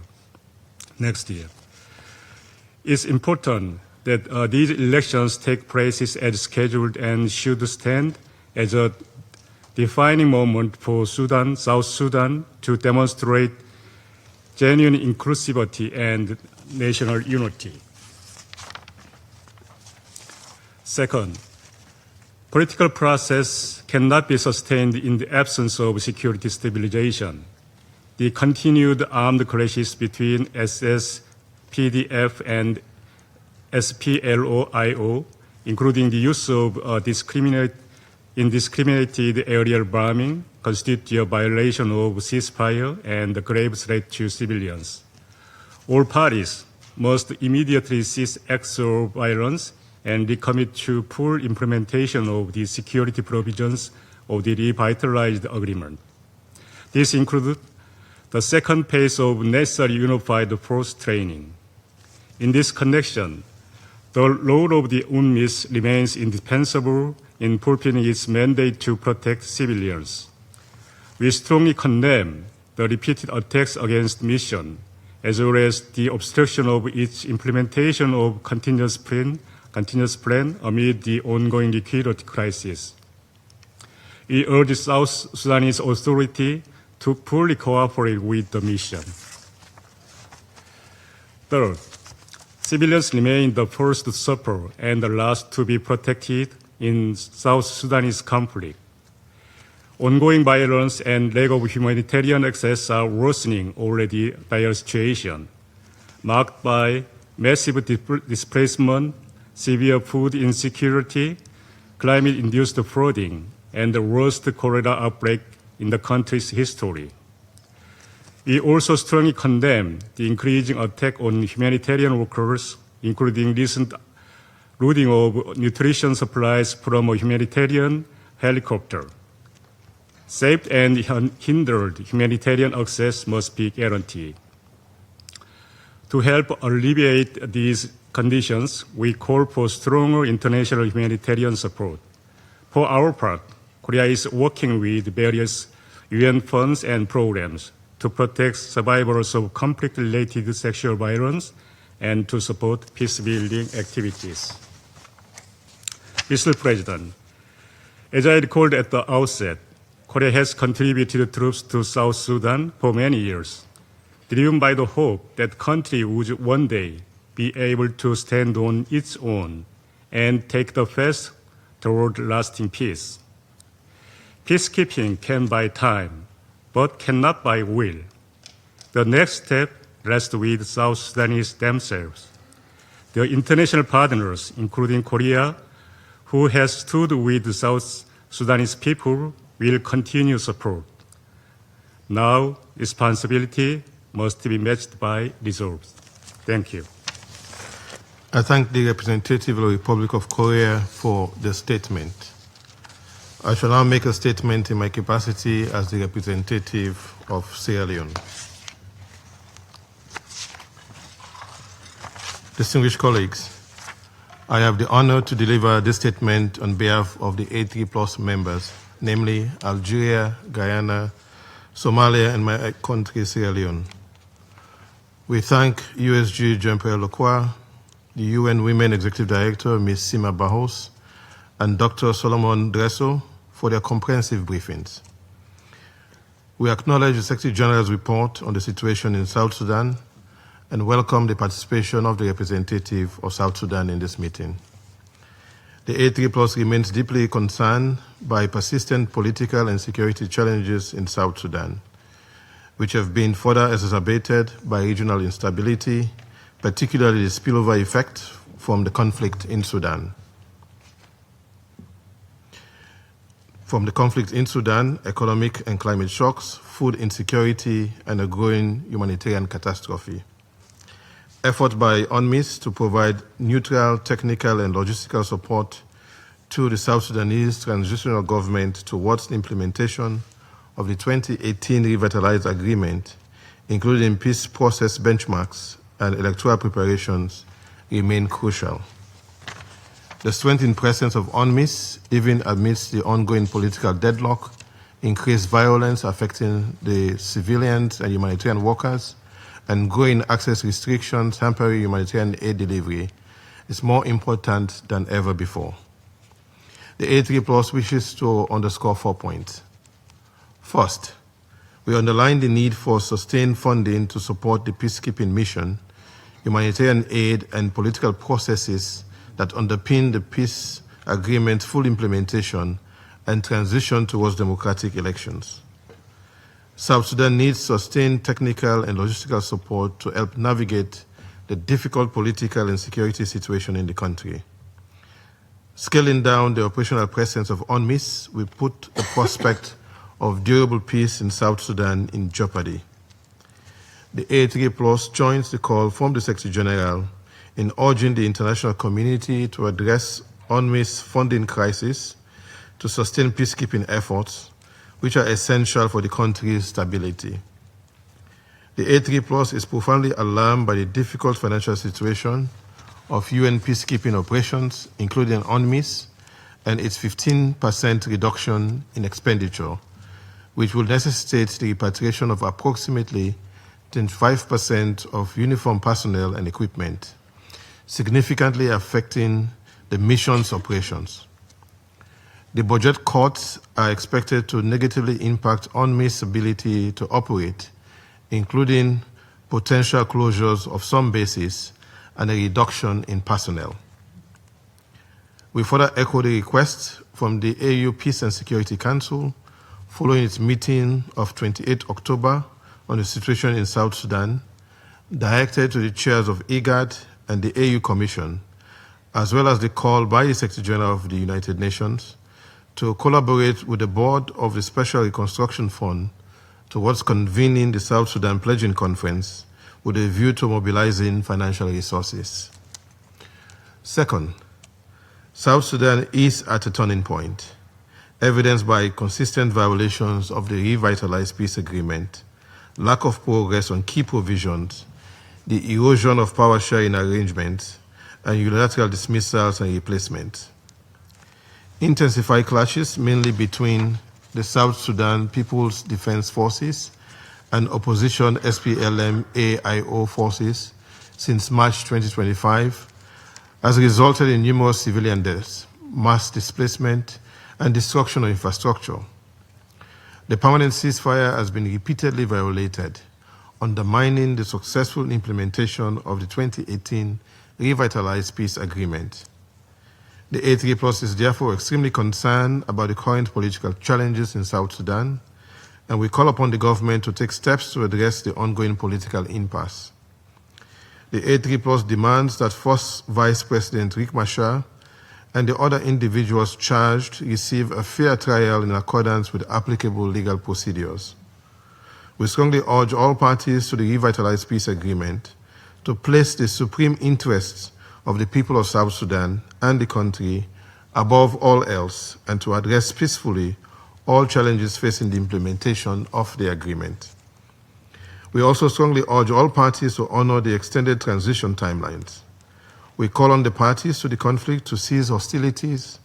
[SPEAKER 15] It's important that these elections take place as scheduled and should stand as a defining moment for South Sudan to demonstrate genuine inclusivity and national unity. Second, political process cannot be sustained in the absence of security stabilization. The continued armed clashes between SSPDF and SPLO-IO, including the use of indiscriminated aerial bombing, constitute a violation of ceasefire and a grave threat to civilians. All parties must immediately cease acts of violence and recommit to full implementation of the security provisions of the revitalized agreement. This includes the second phase of necessary unified force training. In this connection, the role of the UNMISS remains indispensable in fulfilling its mandate to protect civilians. We strongly condemn the repeated attacks against mission, as well as the obstruction of its implementation of continuous plan amid the ongoing liquidity crisis. We urge South Sudanese authority to fully cooperate with the mission. Third, civilians remain the first to suffer and the last to be protected in South Sudanese conflict. Ongoing violence and lack of humanitarian access are worsening already dire situation, marked by massive displacement, severe food insecurity, climate-induced flooding, and the worst cholera outbreak in the country's history. We also strongly condemn the increasing attack on humanitarian workers, including recent looting of nutrition supplies from a humanitarian helicopter. Safe and hindered humanitarian access must be guaranteed. To help alleviate these conditions, we call for stronger international humanitarian support. For our part, Korea is working with various UN funds and programs to protect survivors of conflict-related sexual violence and to support peace-building activities. Mr. President, as I recalled at the outset, Korea has contributed troops to South Sudan for many years, driven by the hope that the country would one day be able to stand on its own and take the path toward lasting peace. Peacekeeping can buy time, but cannot buy will. The next step rests with South Sudanese themselves. Their international partners, including Korea, who has stood with South Sudanese people will continue support. Now, responsibility must be matched by results. Thank you.
[SPEAKER 1] I thank the representative of the Republic of Korea for the statement. I shall now make a statement in my capacity as the representative of Sierra Leone. Distinguished colleagues, I have the honor to deliver this statement on behalf of the A3+ members, namely Algeria, Guyana, Somalia, and my country, Sierra Leone. We thank USG Jean-Pierre Lacroix, the UN Women Executive Director, Ms. Sima Bahous, and Dr. Solomon Dresso for their comprehensive briefings. We acknowledge the Secretary General's report on the situation in South Sudan and welcome the participation of the representative of South Sudan in this meeting. The A3+ remains deeply concerned by persistent political and security challenges in South Sudan, which have been further exacerbated by regional instability, particularly the spillover effect from the conflict in Sudan. From the conflict in Sudan, economic and climate shocks, food insecurity, and a growing humanitarian catastrophe. Efforts by UNMISS to provide neutral, technical, and logistical support to the South Sudanese transitional government towards the implementation of the 2018 Revitalized Agreement, including peace process benchmarks and electoral preparations, remain crucial. The strengthened presence of UNMISS, even amidst the ongoing political deadlock, increased violence affecting the civilians and humanitarian workers, and growing access restrictions hampering humanitarian aid delivery, is more important than ever before. The A3+ wishes to underscore 4 points. First, we underline the need for sustained funding to support the peacekeeping mission, humanitarian aid, and political processes that underpin the peace agreement's full implementation and transition towards democratic elections. South Sudan needs sustained technical and logistical support to help navigate the difficult political and security situation in the country. Scaling down the operational presence of UNMISS will put the prospect of durable peace in South Sudan in jeopardy. The A3+ joins the call from the Secretary General in urging the international community to address UNMISS funding crisis to sustain peacekeeping efforts, which are essential for the country's stability. The A3+ is profoundly alarmed by the difficult financial situation of UN peacekeeping operations, including UNMISS, and its 15% reduction in expenditure, which will necessitate the repatriation of approximately 25% of uniformed personnel and equipment, significantly affecting the mission's operations. The budget cuts are expected to negatively impact UNMISS's ability to operate, including potential closures of some bases and a reduction in personnel. We further echo the request from the AU Peace and Security Council following its meeting of 28 October on the situation in South Sudan, directed to the chairs of IGAD and the AU Commission, as well as the call by the Secretary General of the United Nations to collaborate with the board of the Special Reconstruction Fund towards convening the South Sudan Pledging Conference with a view to mobilizing financial resources. Second, South Sudan is at a turning point, evidenced by consistent violations of the revitalized peace agreement, lack of progress on key provisions, the erosion of power sharing arrangements, and unilateral dismissals and replacements. Intensified clashes, mainly between the South Sudan People's Defense Forces and opposition SPLM-AIO forces since March 2025, has resulted in numerous civilian deaths, mass displacement, and destruction of infrastructure. The permanent ceasefire has been repeatedly violated, undermining the successful implementation of the 2018 Revitalized Peace Agreement. The A3+ is therefore extremely concerned about the current political challenges in South Sudan, and we call upon the government to take steps to address the ongoing political impasse. The A3+ demands that First Vice President Riek Machar and the other individuals charged receive a fair trial in accordance with applicable legal procedures. We strongly urge all parties to the revitalized peace agreement to place the supreme interests of the people of South Sudan and the country above all else, and to address peacefully all challenges facing the implementation of the agreement. We also strongly urge all parties to honor the extended transition timelines. We call on the parties to the conflict to cease hostilities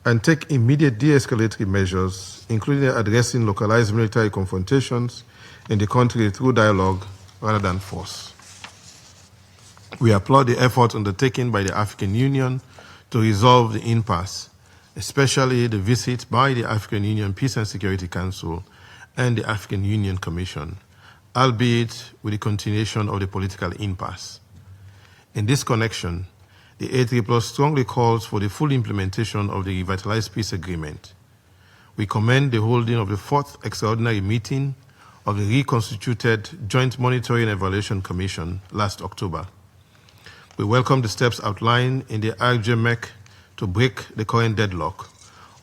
[SPEAKER 1] and take immediate de-escalatory measures, including addressing localized military confrontations in the country through dialogue rather than force. We applaud the efforts undertaken by the African Union to resolve the impasse, especially the visit by the African Union Peace and Security Council and the African Union Commission, albeit with the continuation of the political impasse. In this connection, the A3+ strongly calls for the full implementation of the revitalized peace agreement. We commend the holding of the 4th extraordinary meeting of the reconstituted Joint Monitoring and Evaluation Commission last October. We welcome the steps outlined in the RJMEC to break the current deadlock,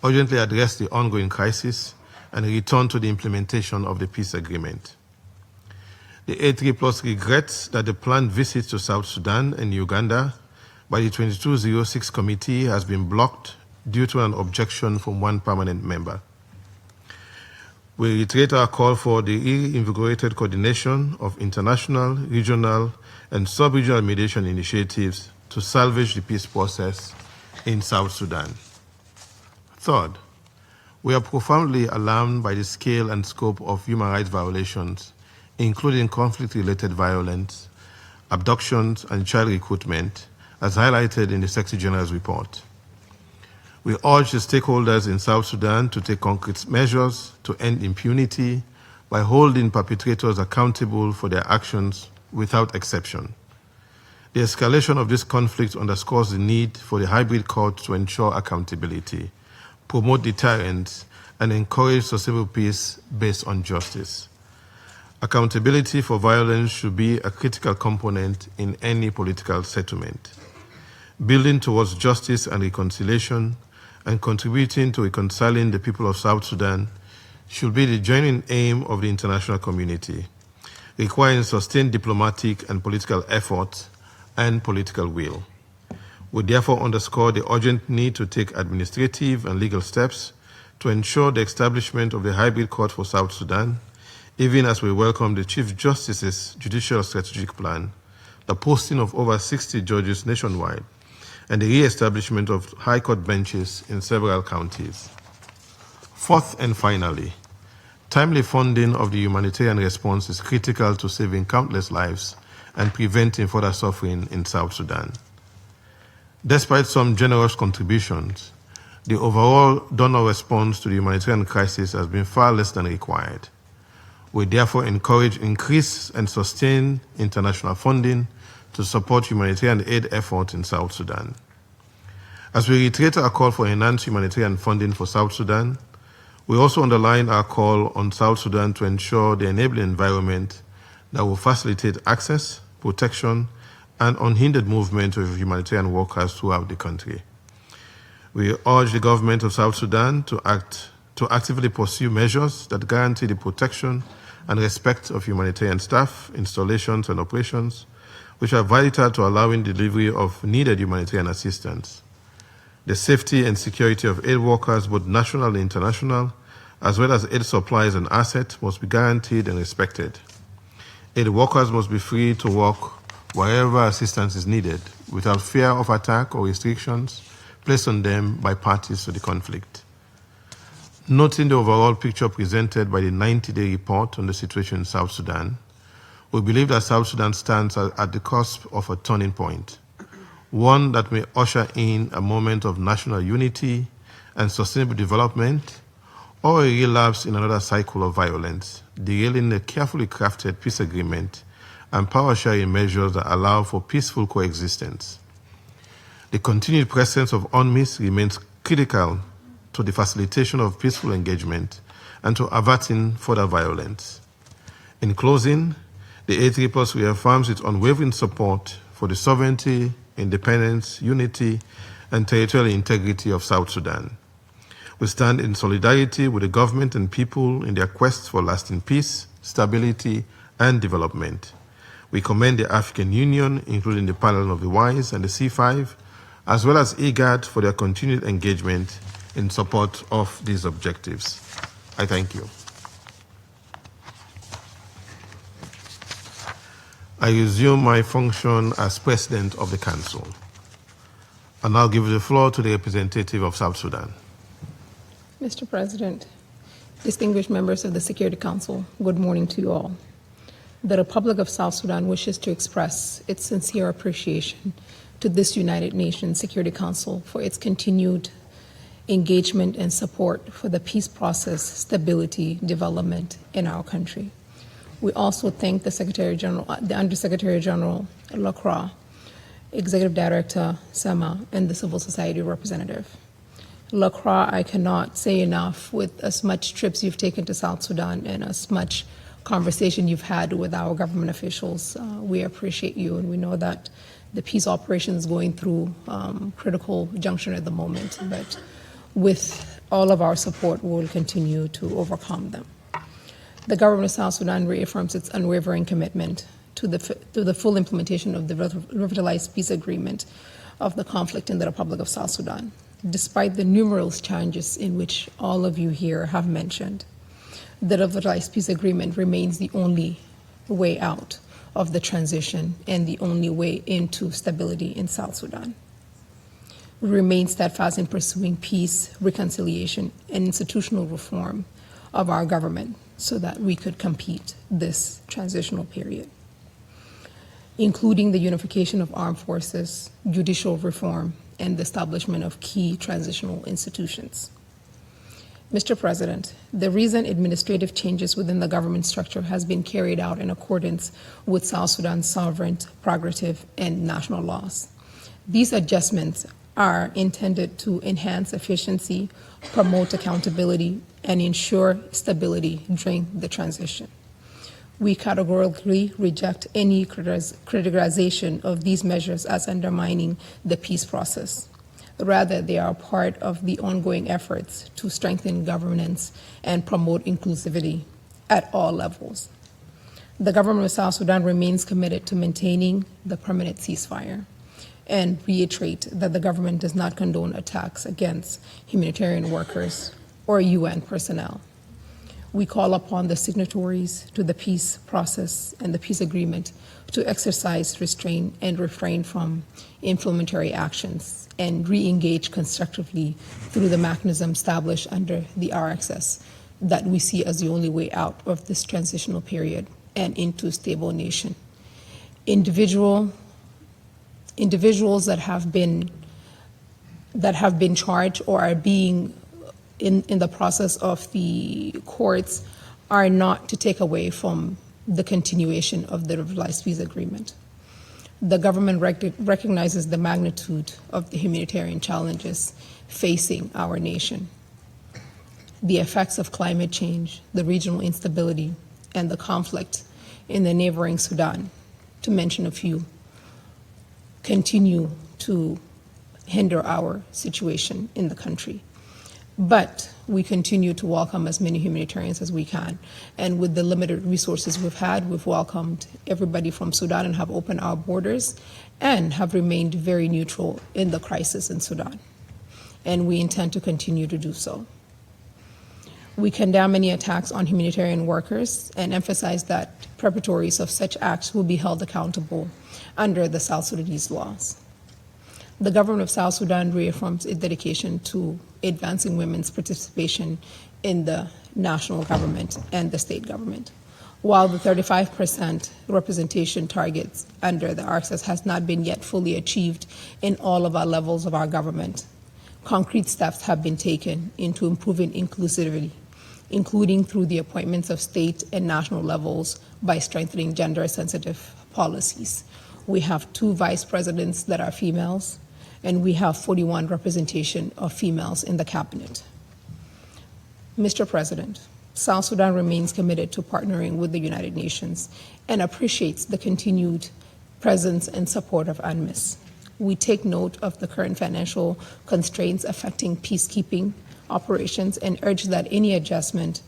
[SPEAKER 1] urgently address the ongoing crisis, and return to the implementation of the peace agreement. The A3+ regrets that the planned visit to South Sudan and Uganda by the 2206 committee has been blocked due to an objection from one permanent member. We reiterate our call for the reinvigorated coordination of international, regional, and sub-regional mediation initiatives to salvage the peace process in South Sudan. Third, we are profoundly alarmed by the scale and scope of human rights violations, including conflict-related violence, abductions, and child recruitment, as highlighted in the Secretary General's report. We urge the stakeholders in South Sudan to take concrete measures to end impunity by holding perpetrators accountable for their actions without exception. The escalation of this conflict underscores the need for the hybrid court to ensure accountability, promote deterrence, and encourage sustainable peace based on justice. Accountability for violence should be a critical component in any political settlement. Building towards justice and reconciliation and contributing to reconciling the people of South Sudan should be the genuine aim of the international community, requiring sustained diplomatic and political effort and political will. We therefore underscore the urgent need to take administrative and legal steps to ensure the establishment of the hybrid court for South Sudan, even as we welcome the Chief Justice's Judicial Strategic Plan, the posting of over 60 judges nationwide, and the re-establishment of high court benches in several counties. Fourth and finally, timely funding of the humanitarian response is critical to saving countless lives and preventing further suffering in South Sudan. Despite some generous contributions, the overall donor response to the humanitarian crisis has been far less than required. We therefore encourage increased and sustained international funding to support humanitarian aid efforts in South Sudan. As we reiterate our call for enhanced humanitarian funding for South Sudan, we also underline our call on South Sudan to ensure the enabling environment that will facilitate access, protection, and unhindered movement of humanitarian workers throughout the country. We urge the government of South Sudan to actively pursue measures that guarantee the protection and respect of humanitarian staff, installations, and operations, which are vital to allowing delivery of needed humanitarian assistance. The safety and security of aid workers, both national and international, as well as aid supplies and assets, must be guaranteed and respected. Aid workers must be free to work wherever assistance is needed, without fear of attack or restrictions placed on them by parties to the conflict. Noting the overall picture presented by the 90-day report on the situation in South Sudan, we believe that South Sudan stands at the cusp of a turning point, one that may usher in a moment of national unity and sustainable development, or a relapse in another cycle of violence, derailing a carefully crafted peace agreement and power-sharing measures that allow for peaceful coexistence. The continued presence of UNMISS remains critical to the facilitation of peaceful engagement and to averting further violence. In closing, the A3+ reaffirms its unwavering support for the sovereignty, independence, unity, and territorial integrity of South Sudan. We stand in solidarity with the government and people in their quest for lasting peace, stability, and development. We commend the African Union, including the Panel of the Wise and the C5, as well as IGAD for their continued engagement in support of these objectives. I thank you. I resume my function as President of the Council. I now give the floor to the representative of South Sudan.
[SPEAKER 16] Mr. President, distinguished members of the Security Council, good morning to you all. The Republic of South Sudan wishes to express its sincere appreciation to this United Nations Security Council for its continued engagement and support for the peace process, stability, development in our country. We also thank the Secretary General, the Undersecretary General Lacroix, Executive Director Sema, and the civil society representative. Lacroix, I cannot say enough, with as much trips you've taken to South Sudan and as much conversation you've had with our government officials. We appreciate you, and we know that the peace operation is going through critical junction at the moment, but with all of our support, we will continue to overcome them. The government of South Sudan reaffirms its unwavering commitment to the full implementation of the revitalized peace agreement of the conflict in the Republic of South Sudan, despite the numerous challenges in which all of you here have mentioned. The revitalized peace agreement remains the only way out of the transition and the only way into stability in South Sudan. We remain steadfast in pursuing peace, reconciliation, and institutional reform of our government so that we could complete this transitional period, including the unification of armed forces, judicial reform, and the establishment of key transitional institutions. Mr. President, the recent administrative changes within the government structure has been carried out in accordance with South Sudan's sovereign, prerogative, and national laws. These adjustments are intended to enhance efficiency, promote accountability, and ensure stability during the transition. We categorically reject any criticization of these measures as undermining the peace process. Rather, they are part of the ongoing efforts to strengthen governance and promote inclusivity at all levels. The government of South Sudan remains committed to maintaining the permanent ceasefire and reiterate that the government does not condone attacks against humanitarian workers or UN personnel. We call upon the signatories to the peace process and the peace agreement to exercise restraint and refrain from inflammatory actions and re-engage constructively through the mechanism established under the RXS that we see as the only way out of this transitional period and into a stable nation. Individuals that have been charged or are being in the process of the courts are not to take away from the continuation of the revitalized peace agreement. The government recognizes the magnitude of the humanitarian challenges facing our nation. The effects of climate change, the regional instability, and the conflict in the neighboring Sudan, to mention a few, continue to hinder our situation in the country. But we continue to welcome as many humanitarians as we can. And with the limited resources we've had, we've welcomed everybody from Sudan and have opened our borders and have remained very neutral in the crisis in Sudan. And we intend to continue to do so. We condemn any attacks on humanitarian workers and emphasize that perpetrators of such acts will be held accountable under the South Sudanese laws. The government of South Sudan reaffirms its dedication to advancing women's participation in the national government and the state government. While the 35% representation targets under the RCS has not been yet fully achieved in all of our levels of our government, concrete steps have been taken into improving inclusivity, including through the appointments of state and national levels by strengthening gender-sensitive policies. We have 2 vice presidents that are females, and we have 41 representation of females in the cabinet. Mr. President, South Sudan remains committed to partnering with the United Nations and appreciates the continued presence and support of UNMISS. We take note of the current financial constraints affecting peacekeeping operations and urge that any adjustment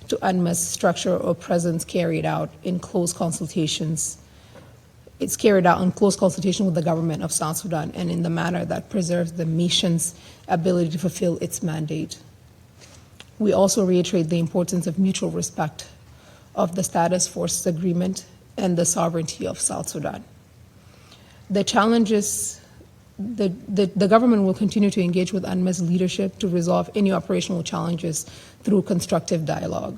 [SPEAKER 16] to UNMISS structure or presence carried out in close consultations. It's carried out in close consultation with the government of South Sudan and in the manner that preserves the nation's ability to fulfill its mandate. We also reiterate the importance of mutual respect of the Status Forces Agreement and the sovereignty of South Sudan. The challenges, the government will continue to engage with UNMISS leadership to resolve any operational challenges through constructive dialogue.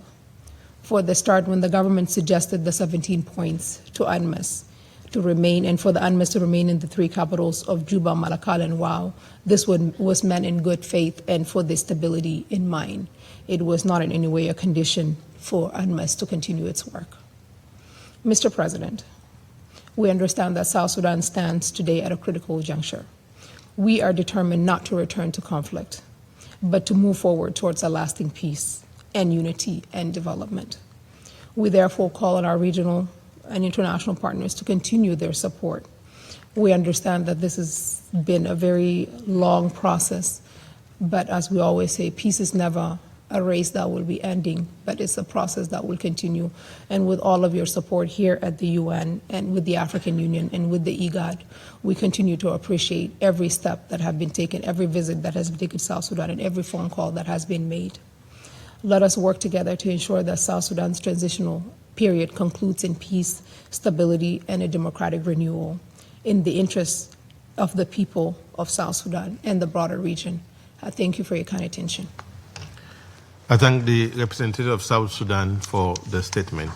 [SPEAKER 16] For the start, when the government suggested the 17 points to UNMISS to remain, and for the UNMISS to remain in the 3 capitals of Juba, Malakal, and Wau, this was meant in good faith and for the stability in mind. It was not in any way a condition for UNMISS to continue its work. Mr. President, we understand that South Sudan stands today at a critical juncture. We are determined not to return to conflict, but to move forward towards a lasting peace and unity and development. We therefore call on our regional and international partners to continue their support. We understand that this has been a very long process, but as we always say, peace is never a race that will be ending, but it's a process that will continue. And with all of your support here at the UN and with the African Union and with the IGAD, we continue to appreciate every step that has been taken, every visit that has been taken to South Sudan, and every phone call that has been made. Let us work together to ensure that South Sudan's transitional period concludes in peace, stability, and a democratic renewal in the interests of the people of South Sudan and the broader region. I thank you for your kind attention.
[SPEAKER 1] I thank the representative of South Sudan for the statement.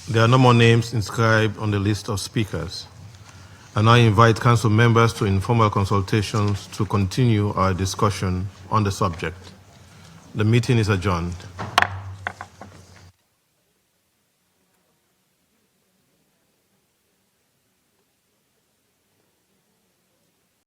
[SPEAKER 1] There are no more names inscribed on the list of speakers. I now invite Council members to informal consultations to continue our discussion on the subject. The meeting is adjourned.